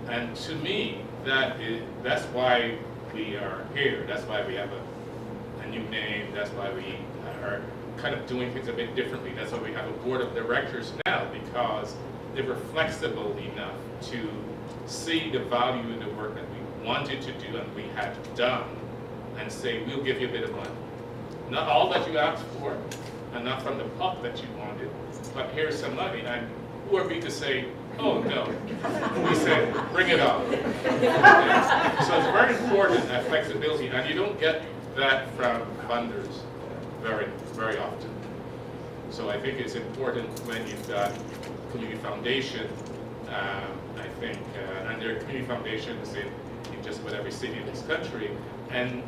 And to me, that's why we are here. That's why we have a new name. That's why we are kind of doing things a bit differently. That's why we have a board of directors now, because they were flexible enough to see the value in the work that we wanted to do and we had done, and say, we'll give you a bit of money. Not all that you asked for, and not from the pot that you wanted, but here's some money. And who are we to say, oh no? We said, bring it on. So it's very important, that flexibility, and you don't get that from funders very, very often. So I think it's important when you've got community foundation, I think, and there are community foundations in just about every city in this country, and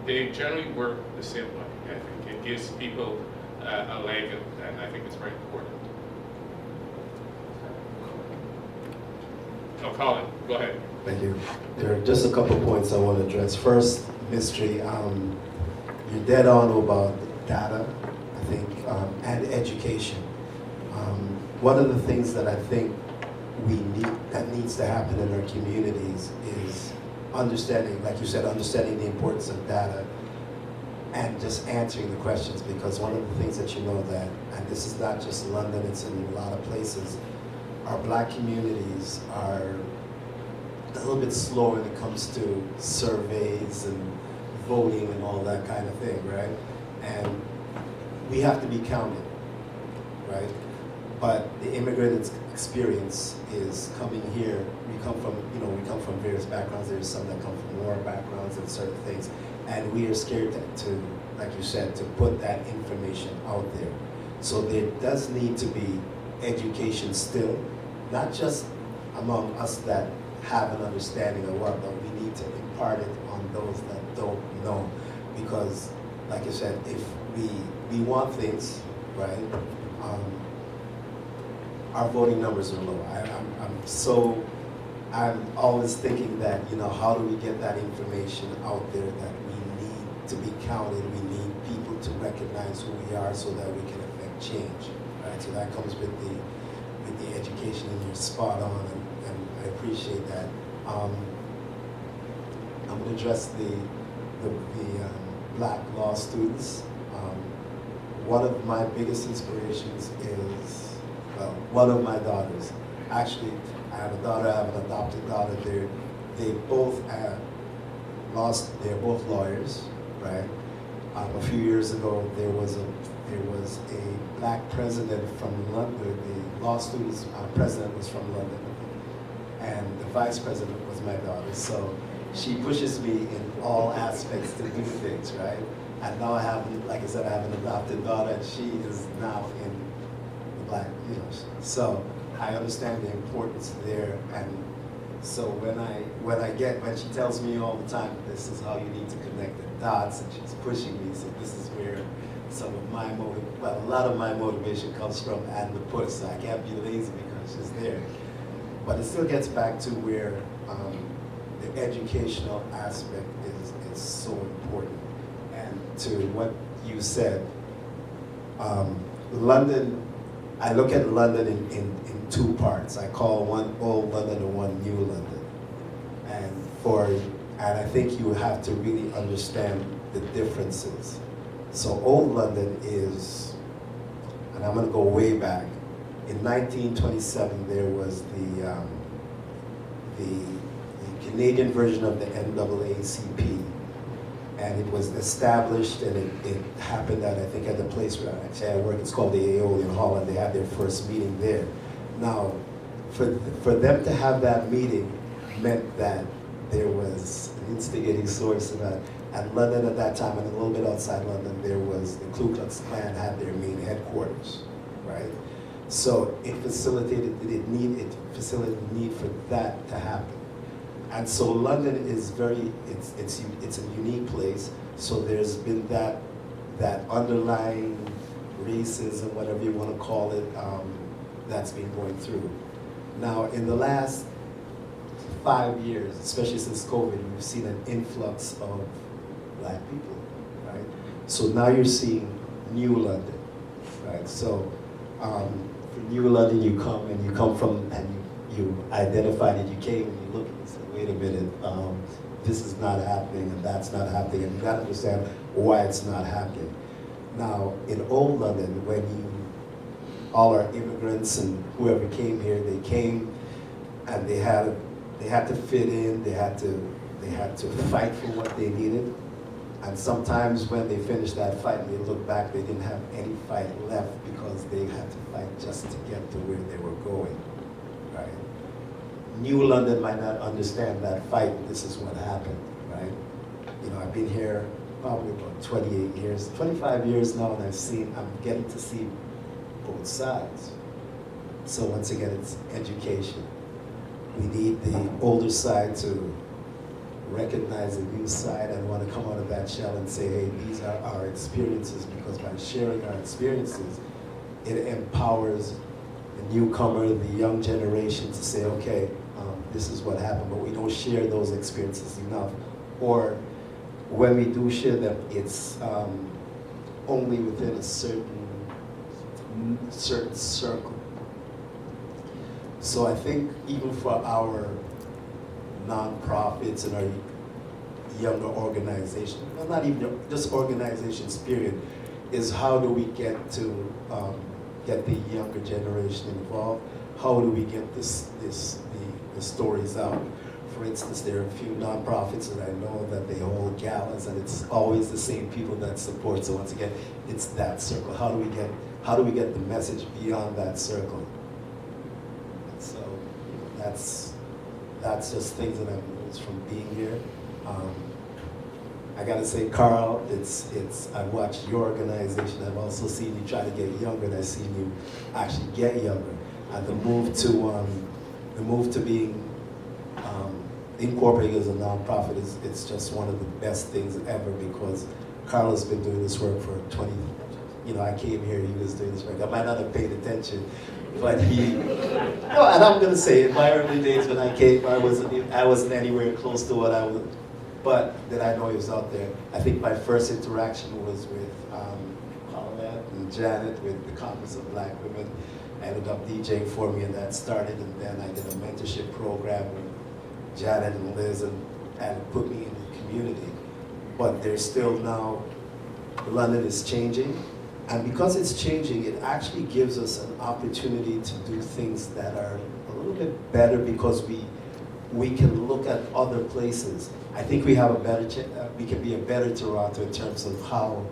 they generally work the same way. I think it gives people a leg, and I think it's very important. Oh, Colin, go ahead. Thank you. There are just a couple points I want to address. First, Mystery, you're dead on about data, I think, and education. One of the things that I think that needs to happen in our communities is understanding, like you said, understanding the importance of data and just answering the questions, because one of the things that you know that, and this is not just London, it's in a lot of places, our Black communities are a little bit slow when it comes to surveys and voting and all that kind of thing, right? And we have to be counted, right? But the immigrant experience is coming here. We come from various backgrounds. There's some that come from war backgrounds and certain things. And we are scared to, like you said, to put that information out there. So there does need to be education still, not just among us that have an understanding of what, but we need to impart it on those that don't know. Because, like I said, if we want things, right, our voting numbers are low. I'm always thinking that, how do we get that information out there, that we need to be counted, we need people to recognize who we are so that we can affect change, right? So that comes with the education, and you're spot on, and I appreciate that. I'm going to address the Black law students. One of my biggest inspirations is, one of my daughters. Actually, I have a daughter, I have an adopted daughter. They're both lawyers, right? A few years ago, there was a Black president from London. The law students president was from London, and the vice president was my daughter. So she pushes me in all aspects to do things, right? And now I have, like I said, I have an adopted daughter, and she is now in the Black, so I understand the importance there. And so when she tells me all the time, this is how you need to connect the dots, and she's pushing me, so this is where some of my a lot of my motivation comes from, and the push. So I can't be lazy because she's there. But it still gets back to where the educational aspect is so important. And to what you said, London, I look at London in two parts. I call one old London and one new London. And I think you have to really understand the differences. So old London is, and I'm going to go way back. In 1927, there was the Canadian version of the NAACP, and it was established, and it happened at, I think, at the place where actually I work. It's called the Aeolian Hall, and they had their first meeting there. Now, for them to have that meeting meant that there was an instigating source at London at that time, and a little bit outside London, there was the Ku Klux Klan had their main headquarters, right? So it facilitated the need for that to happen. And so London is it's a unique place. So there's been that underlying racism, whatever you want to call it, that's been going through. Now, in the last 5 years, especially since COVID, we've seen an influx of Black people, right? So now you're seeing New London, right? So for New London, you come from, and you identified it, you came and you looked and you said, wait a minute, this is not happening and that's not happening, and you gotta understand why it's not happening. Now, in Old London, when all our immigrants and whoever came here, they came and they had to fit in, they had to fight for what they needed. And sometimes when they finished that fight and they looked back, they didn't have any fight left because they had to fight just to get to where they were going, right? New London might not understand that fight. This is what happened, right? You know, I've been here probably about 28 years, 25 years now, and I'm getting to see both sides. So once again, it's education. We need the older side to recognize the new side and want to come out of that shell and say, hey, these are our experiences, because by sharing our experiences, it empowers the newcomer, the young generation to say, okay, this is what happened, but we don't share those experiences enough. Or when we do share them, it's only within a certain circle. So I think even for our nonprofits and our younger organizations, well, not even just organizations, period, is how do we get to get the younger generation involved? How do we get the stories out? For instance, there are a few nonprofits that I know that they hold galas, and it's always the same people that support. So once again, it's that circle. How do we get the message beyond that circle? So that's just things that I've noticed from being here. I gotta say, Carl, I've watched your organization. I've also seen you try to get younger, and I've seen you actually get younger. And the move to being incorporated as a nonprofit it's just one of the best things ever, because Carl has been doing this work for 20. You know, I came here, he was doing this work. I might not have paid attention, but no, and I'm gonna say, in my early days when I came, I wasn't anywhere close to what I was, but then I know he was out there. I think my first interaction was with Paulette and Janet with the Conference of Black Women. I ended up DJing for me, and that started, and then I did a mentorship program with Janet and Liz, and put me in the community. But there's still now, London is changing, and because it's changing, it actually gives us an opportunity to do things that are a little bit better, because we can look at other places. I think we have we can be a better Toronto in terms of how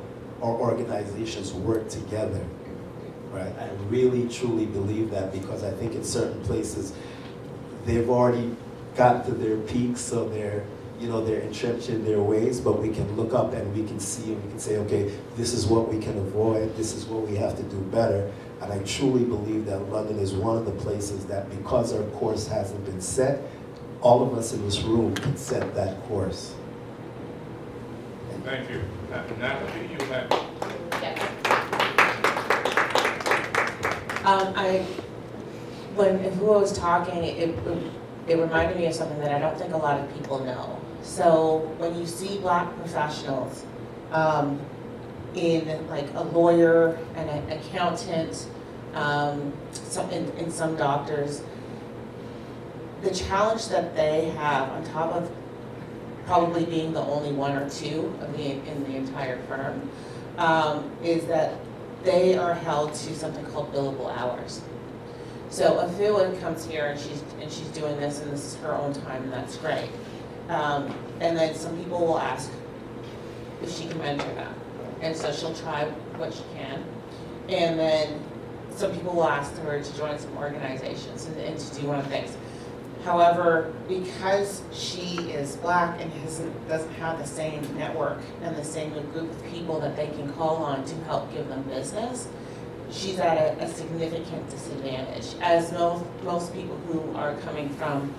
our organizations work together, right? I really truly believe that, because I think in certain places, they've already got to their peaks, so they're entrenched in their ways, but we can look up and we can see and we can say, okay, this is what we can avoid, this is what we have to do better. And I truly believe that London is one of the places that, because our course hasn't been set, all of us in this room can set that course. Thank you. Natalee, you have. When Efua was talking, it reminded me of something that I don't think a lot of people know. So when you see Black professionals in like a lawyer and an accountant, in some doctors, the challenge that they have, on top of probably being the only one or two in the entire firm, is that they are held to something called billable hours. So Efua comes here and she's doing this, and this is her own time, and that's great. And then some people will ask if she can mentor them, and so she'll try what she can. And then some people will ask her to join some organizations and to do one of the things. However, because she is Black and doesn't have the same network and the same group of people that they can call on to help give them business, she's at a significant disadvantage, as most people who are coming from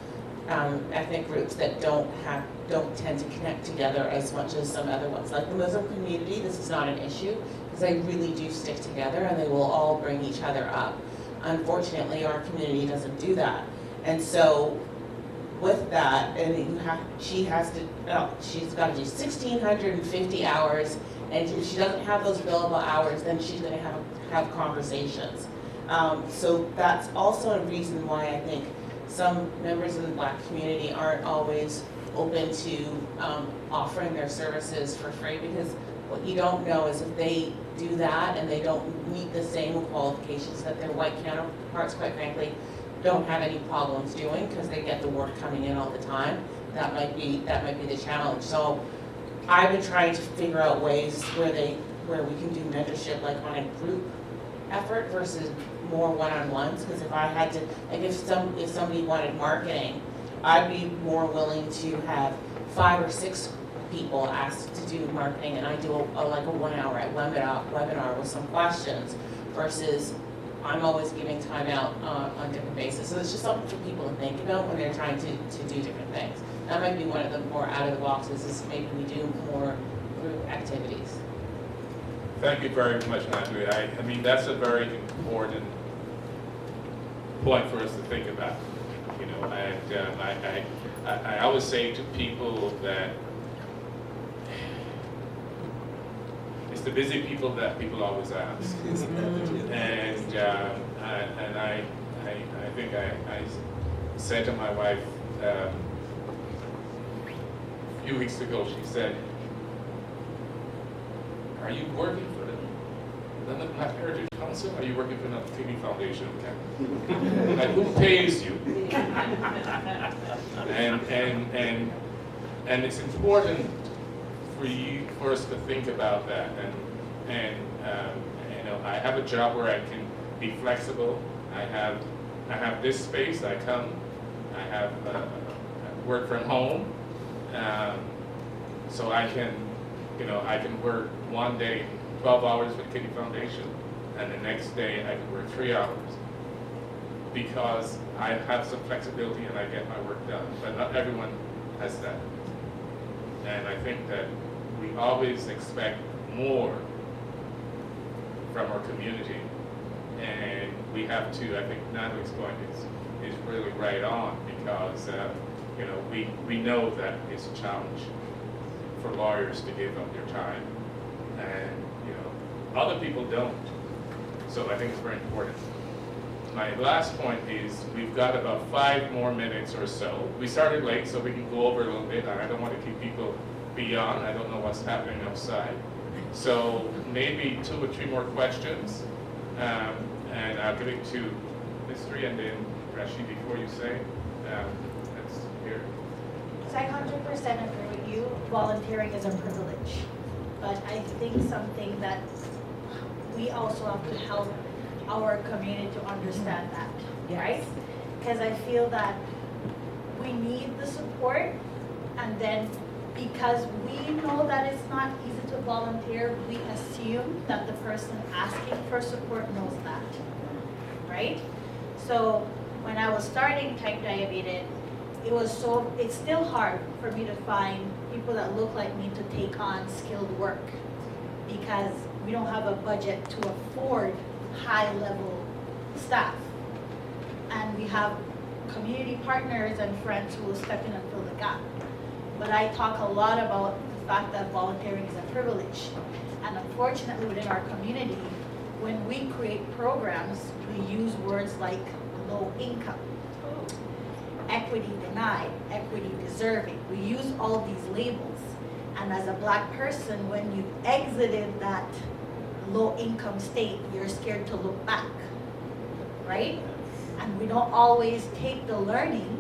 ethnic groups that don't tend to connect together as much as some other ones. Like the Muslim community, this is not an issue, because they really do stick together and they will all bring each other up. Unfortunately, our community doesn't do that. And so with that, and she's got to do 1,650 hours, and if she doesn't have those billable hours, then she's going to have conversations. So that's also a reason why I think some members of the Black community aren't always open to offering their services for free, because what you don't know is if they do that and they don't meet the same qualifications that their white counterparts, quite frankly, don't have any problems doing, because they get the work coming in all the time. That might be the challenge. So I've been trying to figure out ways where we can do mentorship, like on a group effort versus more one-on-ones. Because if I had to, like if somebody wanted marketing, I'd be more willing to have 5 or 6 people asked to do marketing, and I do like a 1-hour webinar with some questions, versus I'm always giving time out on different bases. So it's just something for people to think about when they're trying to do different things. That might be one of the more out of the boxes, is maybe we do more group activities. Thank you very much, Natalee. I mean, that's a very important point for us to think about. You know, and I always say to people that it's the busy people that people always ask. And I think I said to my wife a few weeks ago, she said, "Are you working for the London Black Heritage Council? Or are you working for the Natalee Foundation?" Like, who pays you? And it's important for us to think about that. And you know, I have a job where I can be flexible. I have this space. I come. I have work from home, so I can, you know, I can work one day 12 hours for the Kidney Foundation, and the next day I can work 3 hours, because I have some flexibility and I get my work done. But not everyone has that. And I think that we always expect more from our community, and we have to, I think Natalee's point is really right on, because you know, we know that it's a challenge for lawyers to give up their time, and you know, other people don't. So I think it's very important. My last point is we've got about 5 more minutes or so. We started late, so we can go over a little bit. I don't want to keep people beyond. I don't know what's happening outside. So maybe 2 or 3 more questions, and I'll give it to Mystery and then Rashid before you say. Let's hear. So I 100% agree with you. Volunteering is a privilege, but I think something that we also have to help our community to understand that, right? Because I feel that we need the support, and then because we know that it's not easy to volunteer, we assume that the person asking for support knows that, right? So when I was starting Type Diabetes, it's still hard for me to find people that look like me to take on skilled work, because we don't have a budget to afford high-level staff. And we have community partners and friends who will step in and fill the gap. But I talk a lot about the fact that volunteering is a privilege. And unfortunately, within our community, when we create programs, we use words like low income, equity denied, equity deserving. We use all these labels. And as a Black person, when you've exited that low income state, you're scared to look back, right? And we don't always take the learning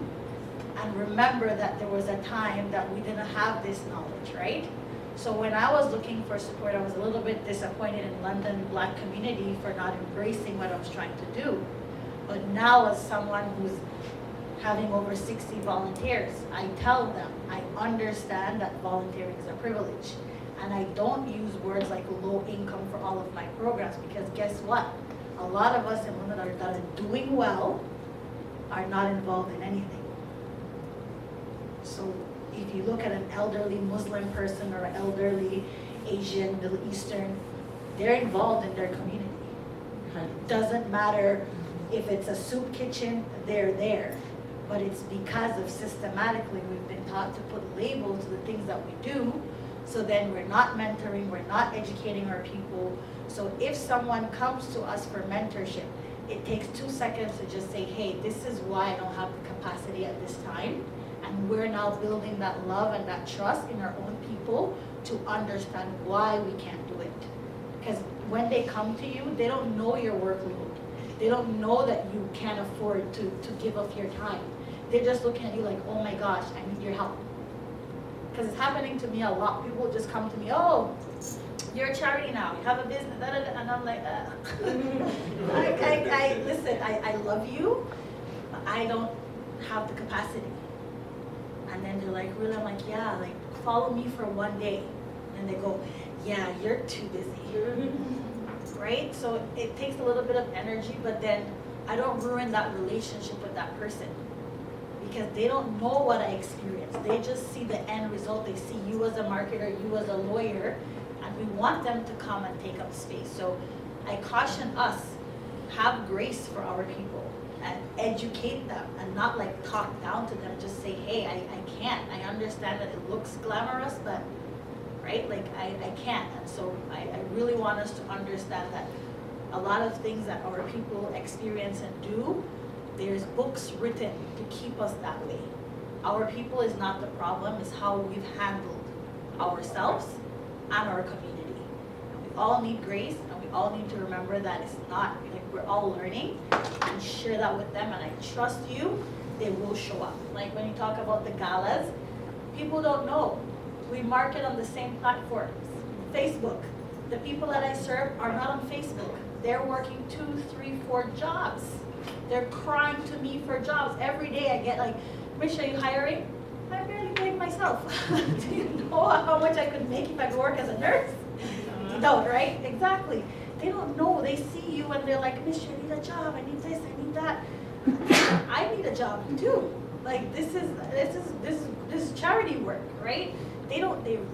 and remember that there was a time that we didn't have this knowledge, right? So when I was looking for support, I was a little bit disappointed in London Black community for not embracing what I was trying to do. But now, as someone who's having over 60 volunteers, I tell them I understand that volunteering is a privilege. And I don't use words like low income for all of my programs, because guess what? A lot of us in London that are doing well are not involved in anything. So if you look at an elderly Muslim person or an elderly Asian, Middle Eastern, they're involved in their community. It doesn't matter if it's a soup kitchen, they're there. But it's because of systematically we've been taught to put labels to the things that we do. So then we're not mentoring, we're not educating our people. So if someone comes to us for mentorship, it takes 2 seconds to just say, hey, this is why I don't have the capacity at this time. And we're now building that love and that trust in our own people to understand why we can't do it. Because when they come to you, they don't know your workload. They don't know that you can't afford to give up your time. They're just looking at you like, oh my gosh, I need your help. Because it's happening to me a lot. People just come to me, oh, you're a charity now, you have a business, da, da, da. And I'm like, listen, I love you, but I don't have the capacity. And then they're like, really? I'm like, yeah, like follow me for one day. And they go, yeah, you're too busy. Right? So it takes a little bit of energy, but then I don't ruin that relationship with that person because they don't know what I experienced. They just see the end result. They see you as a marketer, you as a lawyer, and we want them to come and take up space. So I caution us, have grace for our people and educate them and not like talk down to them. Just say, hey, I can't. I understand that it looks glamorous, but right? Like I can't. And so I really want us to understand that a lot of things that our people experience and do, there's books written to keep us that way. Our people is not the problem, it's how we've handled ourselves and our community. And we all need grace, and we all need to remember that it's not, like we're all learning, and share that with them, and I trust you, they will show up. Like when you talk about the galas, people don't know. We market on the same platforms. Facebook. The people that I serve are not on Facebook. They're working 2, 3, 4 jobs. They're crying to me for jobs. Every day I get like, Mish, are you hiring? I'm barely paying myself. Do you know how much I could make if I could work as a nurse? You don't, right? Exactly. They don't know. They see you and they're like, Mish, I need a job. I need this. I need that. I need a job too. Like this is charity work, right? They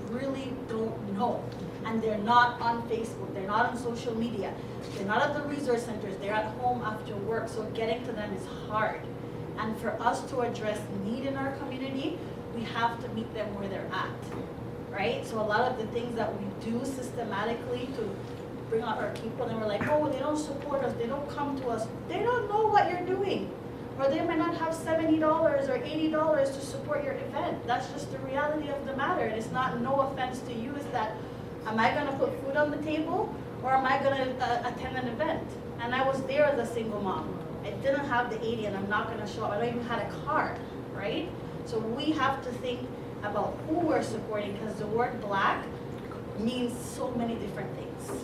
really don't know. And they're not on Facebook, they're not on social media, they're not at the resource centers, they're at home after work, so getting to them is hard. And for us to address need in our community, we have to meet them where they're at, right? So a lot of the things that we do systematically to bring out our people, and we're like, oh, they don't support us, they don't come to us, they don't know what you're doing. Or they might not have $70 or $80 to support your event. That's just the reality of the matter. And it's not, no offense to you, is that, am I gonna put food on the table or am I gonna attend an event? And I was there as a single mom. I didn't have the 80 and I'm not gonna show up. I don't even have a car, right? So we have to think about who we're supporting, because the word Black means so many different things,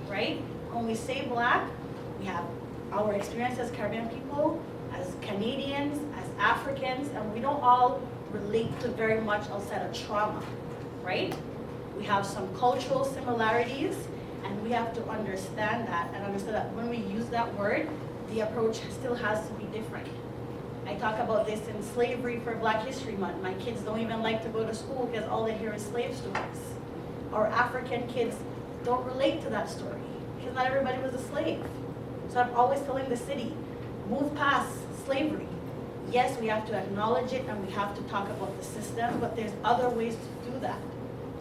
right? When we say Black, we have our experience as Caribbean people, as Canadians, as Africans, and we don't all relate to very much outside of trauma, right? We have some cultural similarities, and we have to understand that, and understand that when we use that word, the approach still has to be different. I talk about this in slavery for Black History Month. My kids don't even like to go to school because all they hear is slave stories. Our African kids don't relate to that story because not everybody was a slave. So I'm always telling the city, move past slavery. Yes, we have to acknowledge it and we have to talk about the system, but there's other ways to do that.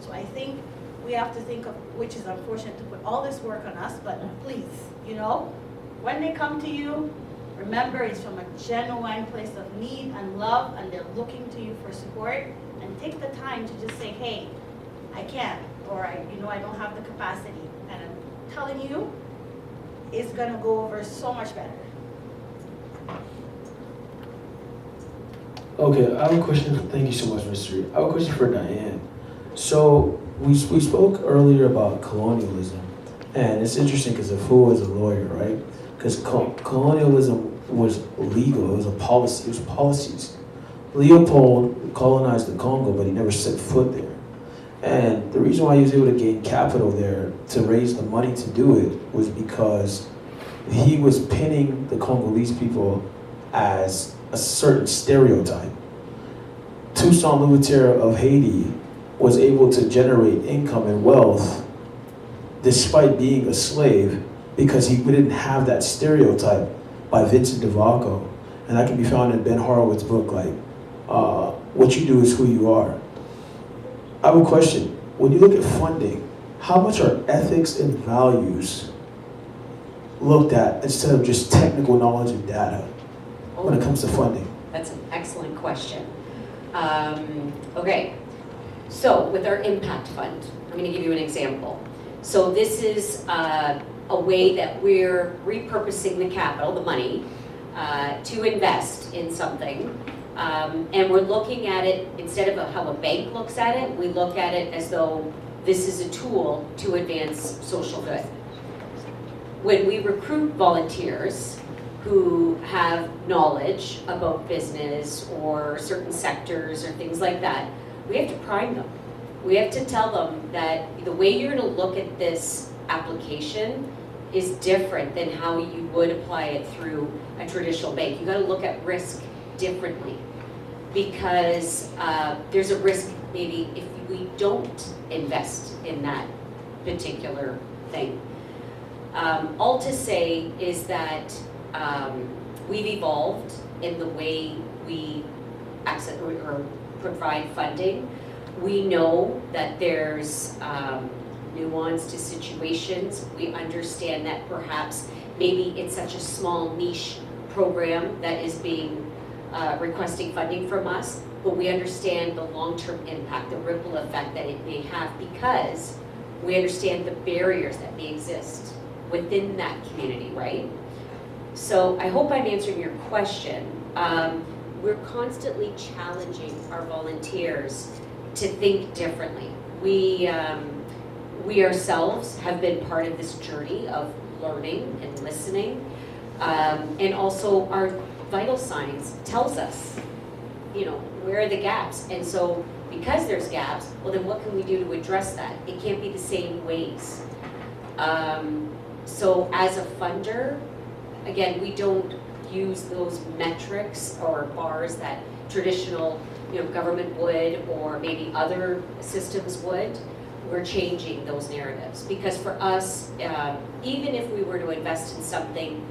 So I think we have to think of, which is unfortunate to put all this work on us, but please, you know, when they come to you, remember it's from a genuine place of need and love, and they're looking to you for support, and take the time to just say, hey, I can't, or I don't have the capacity, and I'm telling you, it's gonna go over so much better. Okay, I have a question. Thank you so much, Mystery. I have a question for Diane. So we spoke earlier about colonialism, and it's interesting because Efua is a lawyer, right? Because colonialism was legal. It was a policy. It was policies. Leopold colonized the Congo, but he never set foot there. And the reason why he was able to gain capital there to raise the money to do it was because he was pinning the Congolese people as a certain stereotype. Toussaint Louverture of Haiti was able to generate income and wealth despite being a slave because he didn't have that stereotype by Vincent DeVaco. And that can be found in Ben Horowitz's book, like, What You Do Is Who You Are. I have a question. When you look at funding, how much are ethics and values looked at instead of just technical knowledge and data when it comes to funding? That's an excellent question. Okay, so with our impact fund, I'm going to give you an example. So this is a way that we're repurposing the capital, the money, to invest in something. And we're looking at it, instead of how a bank looks at it, we look at it as though this is a tool to advance social good. When we recruit volunteers who have knowledge about business or certain sectors or things like that, we have to prime them. We have to tell them that the way you're going to look at this application is different than how you would apply it through a traditional bank. You got to look at risk differently, because there's a risk maybe if we don't invest in that particular thing. All to say is that we've evolved in the way we access or provide funding. We know that there's nuance to situations. We understand that perhaps maybe it's such a small niche program that is being requesting funding from us, but we understand the long-term impact, the ripple effect that it may have, because we understand the barriers that may exist within that community, right? So I hope I'm answering your question. We're constantly challenging our volunteers to think differently. We ourselves have been part of this journey of learning and listening, and also our vital signs tells us, where are the gaps? And so because there's gaps, well then what can we do to address that? It can't be the same ways. So as a funder, again, we don't use those metrics or bars that traditional government would, or maybe other systems would. We're changing those narratives, because for us, even if we were to invest in something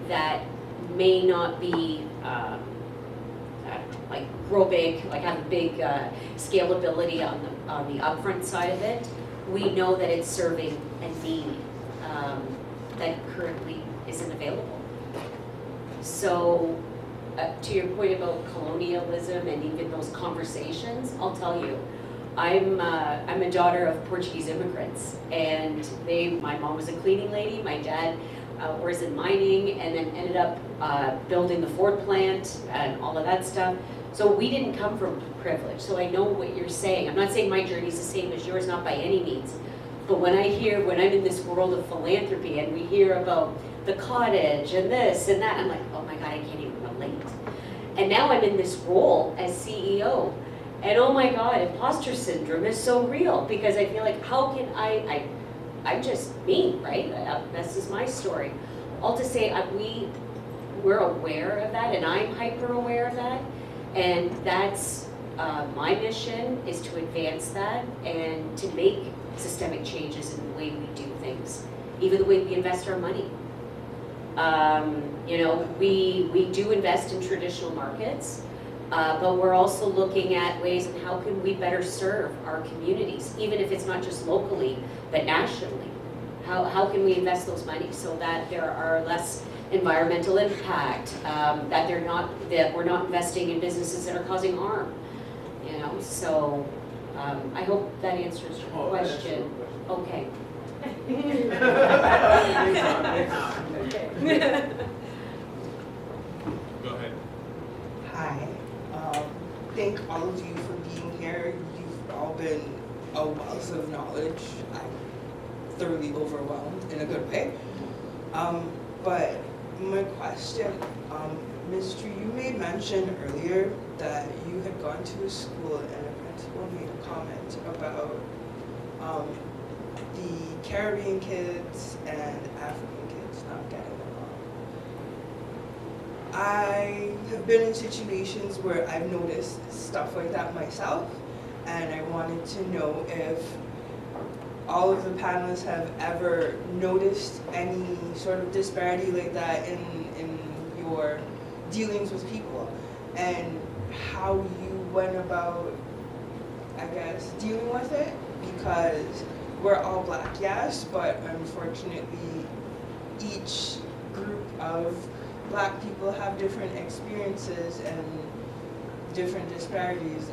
that may not be like grow big, like have a big scalability on the upfront side of it, we know that it's serving a need that currently isn't available. So to your point about colonialism and even those conversations, I'll tell you, I'm a daughter of Portuguese immigrants, and my mom was a cleaning lady, my dad was in mining, and then ended up building the Ford plant and all of that stuff. So we didn't come from privilege. So I know what you're saying. I'm not saying my journey is the same as yours, not by any means. But when I'm in this world of philanthropy and we hear about the cottage and this and that, I'm like, oh my God, I can't even relate. And now I'm in this role as CEO. And oh my God, imposter syndrome is so real, because I feel like, how can I'm just me, right? This is my story. All to say, we're aware of that, and I'm hyper aware of that. And that's my mission, is to advance that and to make systemic changes in the way we do things, even the way we invest our money. We do invest in traditional markets, but we're also looking at ways and how can we better serve our communities, even if it's not just locally, but nationally. How can we invest those monies so that there are less environmental impact, that we're not investing in businesses that are causing harm, So I hope that answers your question. Okay. Go ahead. Hi. Thank all of you for being here. You've all been a wealth of knowledge. I'm thoroughly overwhelmed in a good way. But my question, Mr. You made mention earlier that you had gone to a school and a principal made a comment about the Caribbean kids and African kids not getting along. I have been in situations where I've noticed stuff like that myself, and I wanted to know if all of the panelists have ever noticed any sort of disparity like that in your dealings with people, and how you went about, I guess, dealing with it, because we're all Black, yes, but unfortunately, each group of Black people have different experiences and different disparities,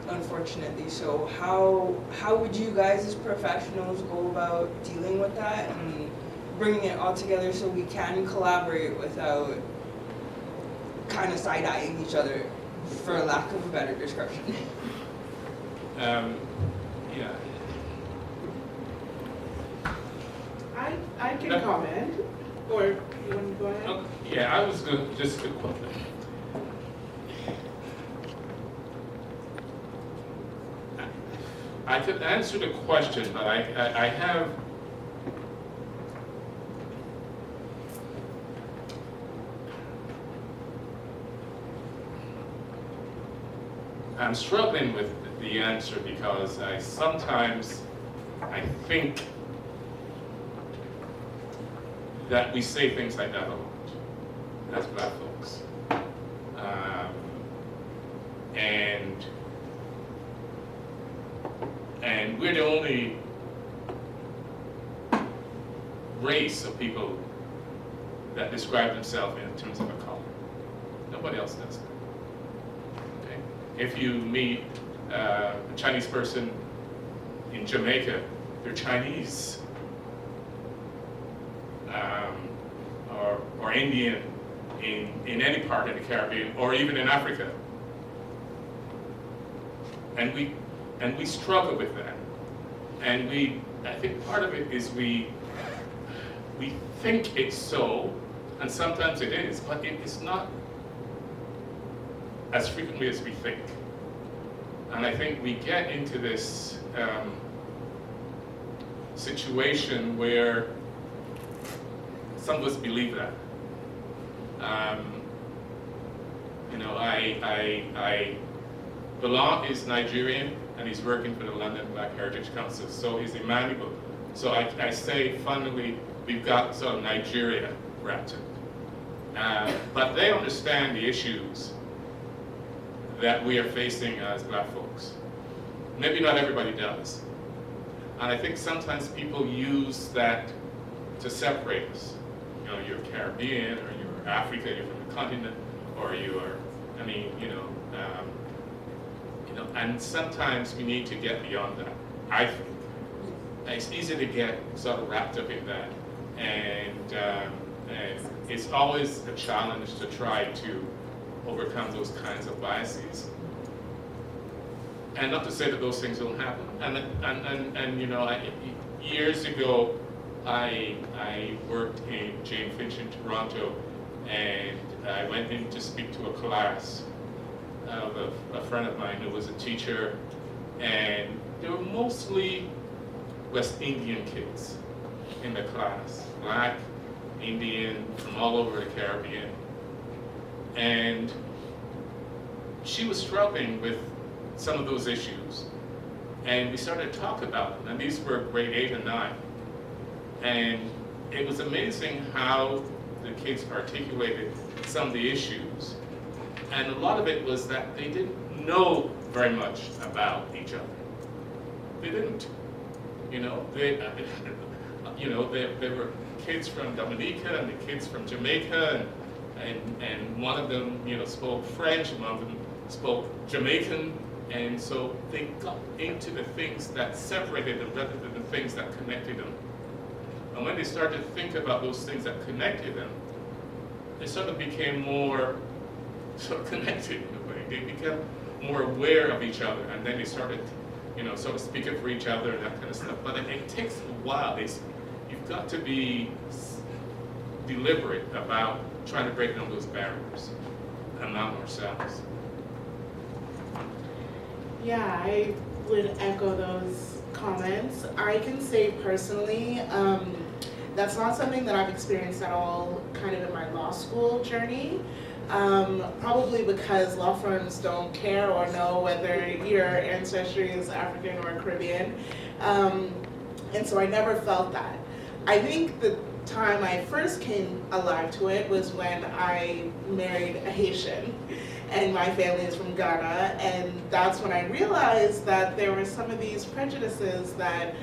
unfortunately. So how would you guys as professionals go about dealing with that and bringing it all together so we can collaborate without kind of side-eyeing each other, for lack of a better description? Yeah. I can comment, or you want to go ahead? Yeah, I was just a quote. I could answer the question, but I have. I'm struggling with the answer because I think that we say things like that a lot as Black folks. And we're the only race of people that describe themselves in terms of a color. Nobody else does that. Okay? If you meet a Chinese person in Jamaica, they're Chinese. Or Indian in any part of the Caribbean, or even in Africa. And we struggle with that. And I think part of it is we think it's so, and sometimes it is, but it is not as frequently as we think. And I think we get into this situation where some of us believe that. Belong is Nigerian, and he's working for the London Black Heritage Council. So is Emmanuel. So I say fundamentally, we've got sort of Nigeria wrapped in. But they understand the issues that we are facing as Black folks. Maybe not everybody does. And I think sometimes people use that to separate us. You're Caribbean, or you're Africa, you're from the continent, or you're, and sometimes we need to get beyond that, I think. It's easy to get sort of wrapped up in that, and it's always a challenge to try to overcome those kinds of biases. And not to say that those things don't happen. And years ago, I worked in Jane Finch in Toronto, and I went in to speak to a class of a friend of mine who was a teacher, and they were mostly West Indian kids in the class, Black, Indian, from all over the Caribbean. And she was struggling with some of those issues, and we started to talk about them, and these were grade 8 and 9. And it was amazing how the kids articulated some of the issues. And a lot of it was that they didn't know very much about each other. They didn't. There were kids from Dominica and the kids from Jamaica, and one of them, spoke French, and one of them spoke Jamaican, and so they got into the things that separated them rather than the things that connected them. And when they started to think about those things that connected them, they sort of became more sort of connected in a way. They became more aware of each other, and then they started, sort of speaking for each other and that kind of stuff. But it takes a while. You've got to be deliberate about trying to break down those barriers among ourselves. Yeah, I would echo those comments. I can say personally, that's not something that I've experienced at all kind of in my law school journey. Probably because law firms don't care or know whether your ancestry is African or Caribbean. And so I never felt that. I think the time I first came alive to it was when I married a Haitian, and my family is from Ghana, and that's when I realized that there were some of these prejudices that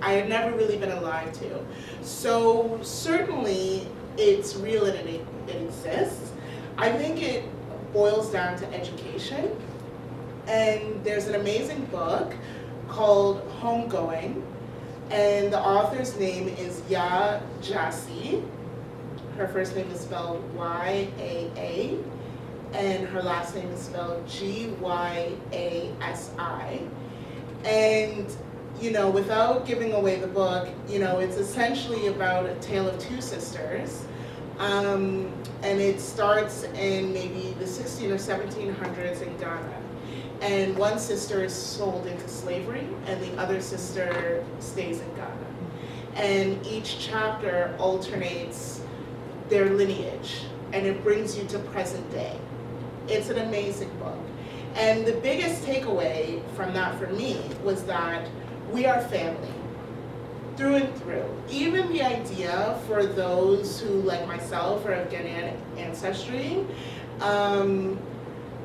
I had never really been alive to. So certainly it's real and it exists. I think it boils down to education. And there's an amazing book called Homegoing, and the author's name is Efua Gyan. Her first name is spelled Y-A-A, and her last name is spelled G-Y-A-S-I. And, you know, without giving away the book, you know, it's essentially about a tale of two sisters. And it starts in maybe the 16 or 1700s in Ghana. And one sister is sold into slavery, and the other sister stays in Ghana. And each chapter alternates their lineage, and it brings you to present day. It's an amazing book. And the biggest takeaway from that for me was that we are family, through and through. Even the idea for those who, like myself, are of Ghanaian ancestry,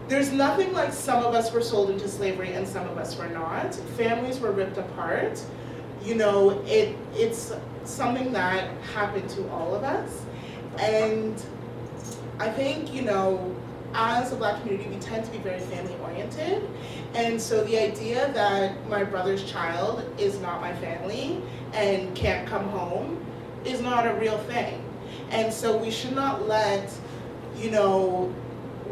there's nothing like some of us were sold into slavery and some of us were not. Families were ripped apart. You know, it's something that happened to all of us. And I think, you know, as a Black community, we tend to be very family oriented. And so the idea that my brother's child is not my family and can't come home is not a real thing. And so we should not let, you know,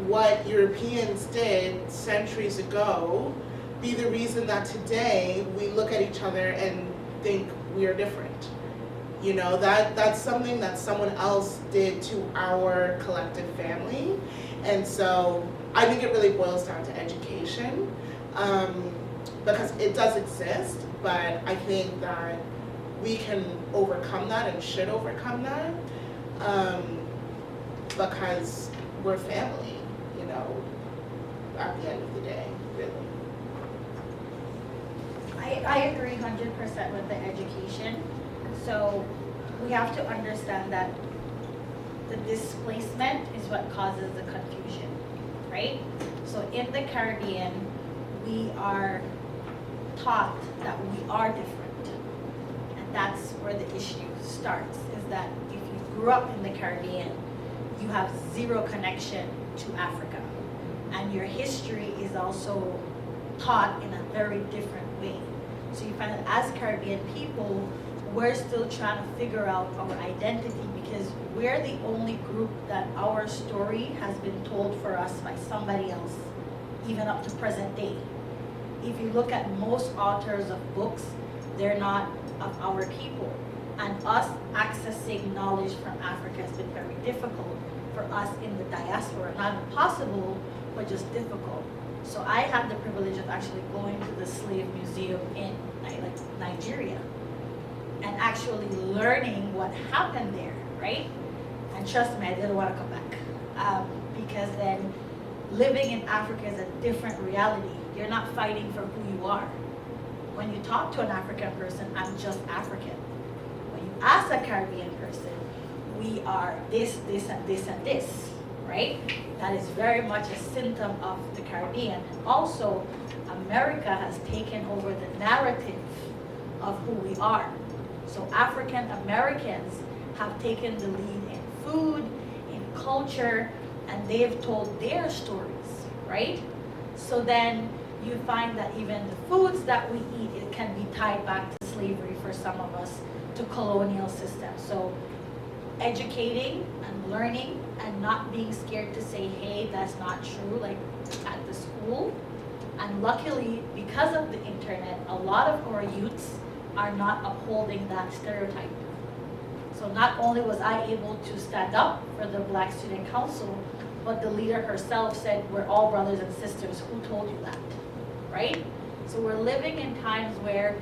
what Europeans did centuries ago be the reason that today we look at each other and think we are different. You know, that's something that someone else did to our collective family. And so I think it really boils down to education, because it does exist, but I think that we can overcome that and should overcome that, because we're family. You know, at the end of the day, really. I agree 100% with the education. So we have to understand that the displacement is what causes the confusion, right? So in the Caribbean, we are taught that we are different. And that's where the issue starts, is that if you grew up in the Caribbean, you have zero connection to Africa. And your history is also taught in a very different way. So you find that as Caribbean people, we're still trying to figure out our identity because we're the only group that our story has been told for us by somebody else, even up to present day. If you look at most authors of books, they're not of our people. And us accessing knowledge from Africa has been very difficult for us in the diaspora. Not impossible, but just difficult. So I had the privilege of actually going to the slave museum in Nigeria and actually learning what happened there, right? And trust me, I didn't want to come back because then living in Africa is a different reality. You're not fighting for who you are. When you talk to an African person, I'm just African. When you ask a Caribbean person, we are this, this, and this, and this, right? That is very much a symptom of the Caribbean. And also, America has taken over the narrative of who we are. So African Americans have taken the lead in food, in culture, and they've told their stories, right? So then you find that even the foods that we eat, it can be tied back to slavery for some of us, to colonial systems. So educating and learning and not being scared to say, hey, that's not true, like at the school. And luckily, because of the internet, a lot of our youths are not upholding that stereotype. So not only was I able to stand up for the Black Student Council, but the leader herself said, we're all brothers and sisters. Who told you that, right? So we're living in times where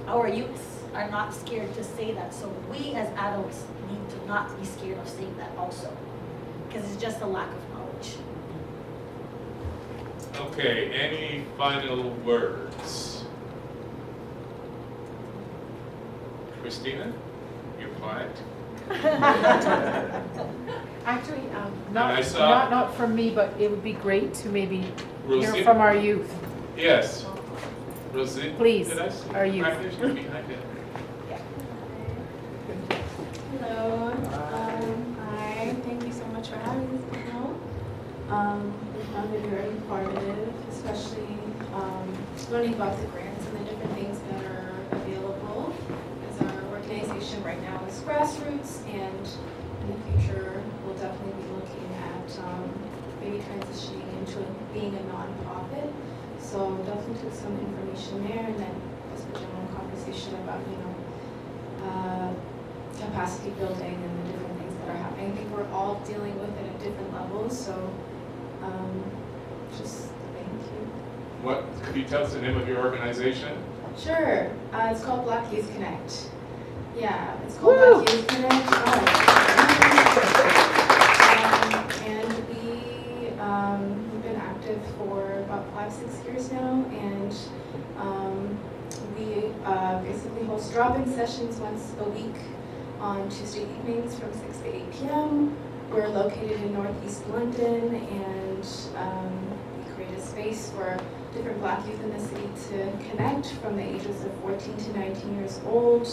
our youths are not scared to say that. So we as adults need to not be scared of saying that also, because it's just a lack of knowledge. Okay, any final words? Christina, you're quiet. Actually, I saw- not from me, but it would be great to maybe hear Rosie? from our youth. Yes. Rosie? Please, Did I see? our youth. Right there, she's behind it. We found it very informative, especially learning about the grants and the different things that are available. As our organization right now is grassroots, and in the future we'll definitely be looking at maybe transitioning into being a nonprofit. So definitely took some information there, and then just a general conversation about capacity building and the different things that are happening. I think we're all dealing with it at different levels, so just thank you. What, could you tell us the name of your organization? Sure, it's called Black Youth Connect. Yeah, it's called Black Youth Connect. And we've been active for about 5-6 years now, and we basically host drop-in sessions once a week on Tuesday evenings from 6 to 8 p.m. We're located in Northeast London, and we create a space for different Black youth in the city to connect from the ages of 14 to 19 years old.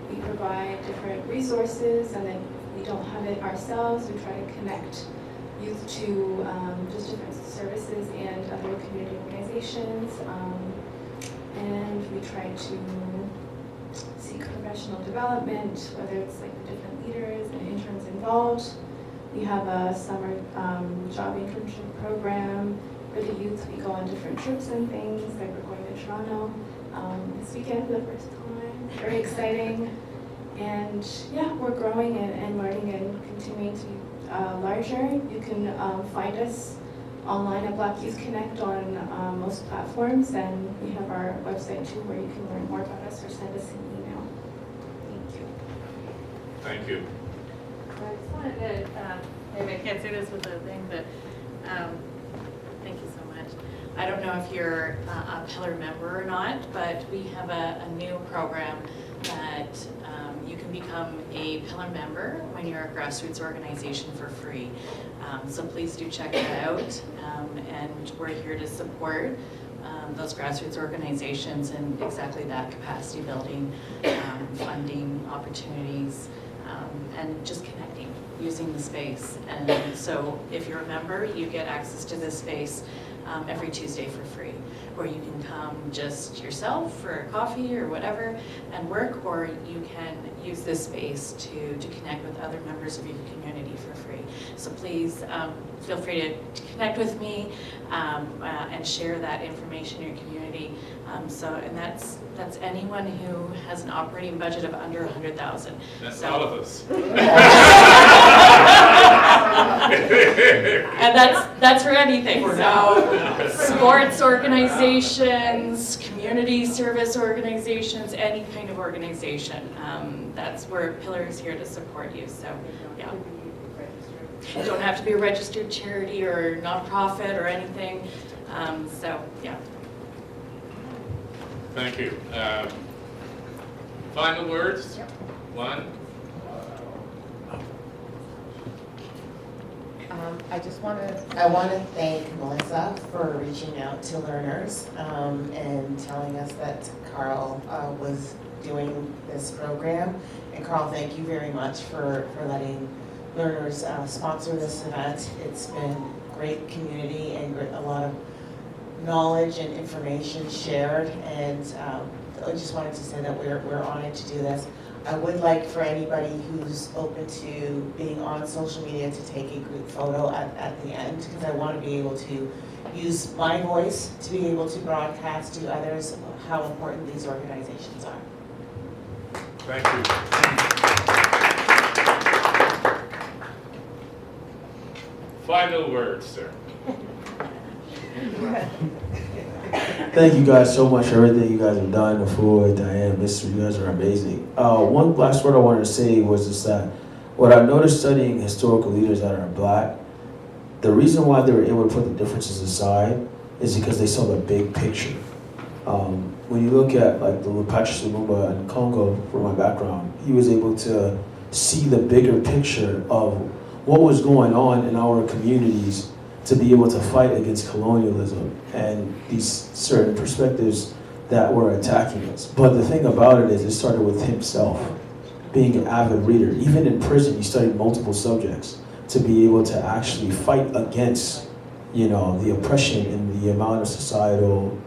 We provide different resources, and then if we don't have it ourselves, we try to connect youth to just different services and other community organizations. And we try to seek professional development, whether it's like the different leaders and interns involved. We have a summer job internship program for the youth. We go on different trips and things, like we're going to Toronto this weekend for the first time. Very exciting. And yeah, we're growing and learning and continuing to be larger. You can find us online at Black Youth Connect on most platforms, and we have our website too, where you can learn more about us or send us an email. Thank you. Thank you. I just wanted to, maybe I can't say this with a thing, but thank you so much. I don't know if you're a Pillar member or not, but we have a new program that you can become a Pillar member when you're a grassroots organization for free. So please do check that out, and we're here to support those grassroots organizations and exactly that capacity building, funding opportunities, and just connecting, using the space. And so if you're a member, you get access to this space every Tuesday for free, where you can come just yourself for a coffee or whatever and work, or you can use this space to connect with other members of your community for free. So please feel free to connect with me and share that information in your community. And that's anyone who has an operating budget of under 100,000. That's all of us. And that's for anything. So sports organizations, community service organizations, any kind of organization. That's where Pillar is here to support you. So yeah. You don't have to be a registered charity or nonprofit or anything. So yeah. Thank you. Final words? Yep. One. I want to thank Melissa for reaching out to learners and telling us that Carl was doing this program. And Carl, thank you very much for letting learners sponsor this event. It's been great community and a lot of knowledge and information shared. And I just wanted to say that we're honored to do this. I would like for anybody who's open to being on social media to take a group photo at the end, because I want to be able to use my voice to be able to broadcast to others how important these organizations are. Thank you. Final words, sir. Thank you guys so much for everything you guys have done. Efua, Diane, Mr. You guys are amazing. One last word I wanted to say was just that what I noticed studying historical leaders that are Black, the reason why they were able to put the differences aside is because they saw the big picture. When you look at like the Patrice Lumumba in Congo, from my background, he was able to see the bigger picture of what was going on in our communities to be able to fight against colonialism and these certain perspectives that were attacking us. But the thing about it is, it started with himself, being an avid reader. Even in prison, he studied multiple subjects to be able to actually fight against the oppression and the amount of societal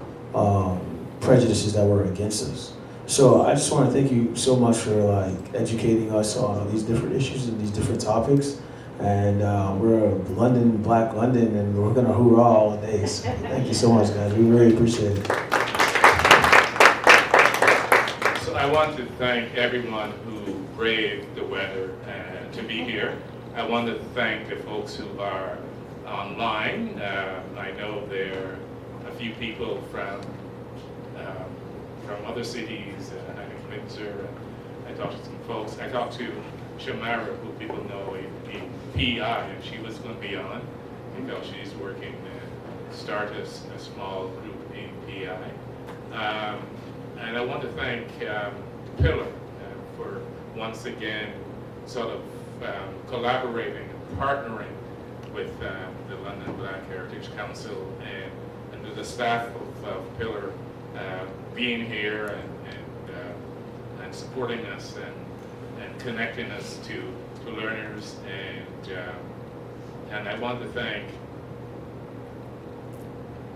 prejudices that were against us. So I just want to thank you so much for educating us on these different issues and these different topics. And we're London, Black London, and we're gonna hoorah all day. So thank you so much, guys. We really appreciate it. So I want to thank everyone who braved the weather to be here. I want to thank the folks who are online. I know there are a few people from other cities. I think Windsor. I talked to some folks. I talked to Shamara, who people know in PI, and she was going to be on because she's working to start a small group in PI. And I want to thank Pillar for once again sort of collaborating and partnering with the London Black Heritage Council and the staff of Pillar being here and supporting us and connecting us to learners, and I want to thank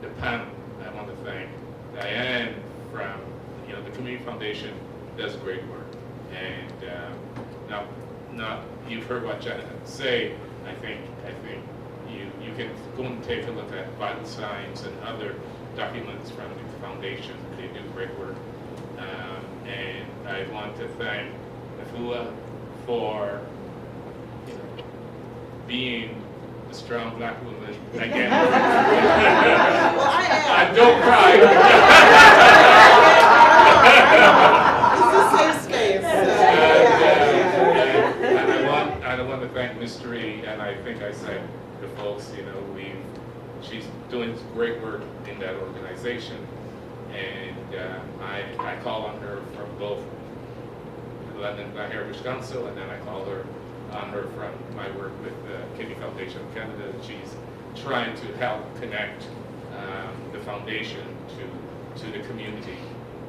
the panel. I want to thank Diane from the Community Foundation does great work, and now you've heard what Janet had to say. I think you can go and take a look at vital signs and other documents from the foundation. They do great work, and I want to thank Efua for being a strong Black woman again. Well, I am. Don't cry. It's a safe space. And I want to thank Mystery, and I think I said the folks, she's doing great work in that organization, and I call on her from both the London Black Heritage Council, and then I call on her from my work with the Kidney Foundation of Canada. She's trying to help connect the foundation to the community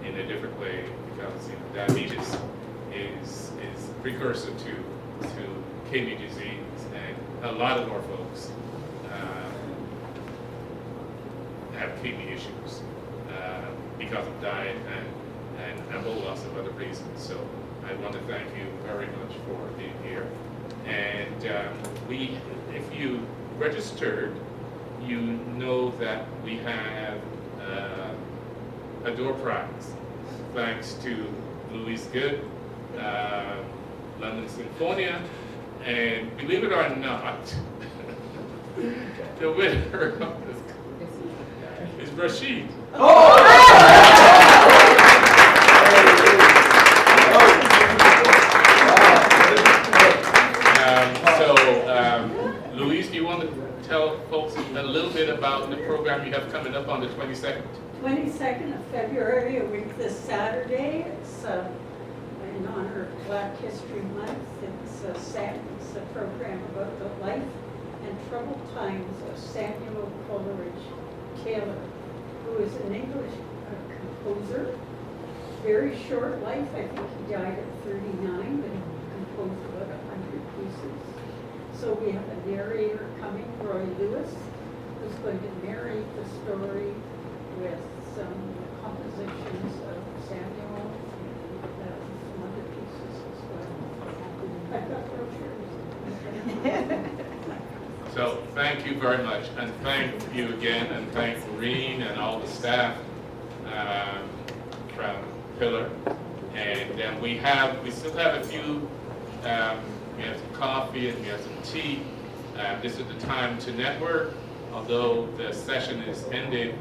in a different way, because diabetes is a precursor to kidney disease, and a lot of our folks have kidney issues because of diet and a whole lots of other reasons. So I want to thank you very much for being here. And if you registered, you know that we have a door prize, thanks to Louise Good, London Sinfonia, and believe it or not, the winner of this is Rashid. Louise, do you want to tell folks a little bit about the program you have coming up on the 22nd? 22nd of February, a week this Saturday. It's in honor of Black History Month. It's a program about the life and troubled times of Samuel Coleridge Taylor, who is an English composer. Very short life. I think he died at 39, but he composed about 100 pieces. So we have a narrator coming, Roy Lewis, who's going to narrate the story with some compositions of Samuel and some other pieces as well. I've got brochures. So thank you very much, and thank you again, and thank Maureen and all the staff from Pillar. And we still have a few. We have some coffee and we have some tea. This is the time to network. Although the session is ended,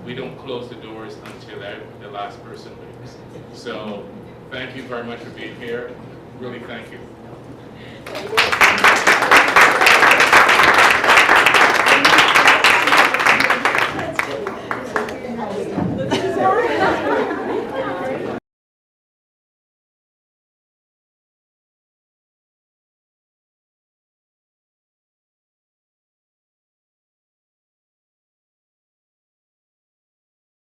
we don't close the doors until the last person leaves. So thank you very much for being here. Really, thank you.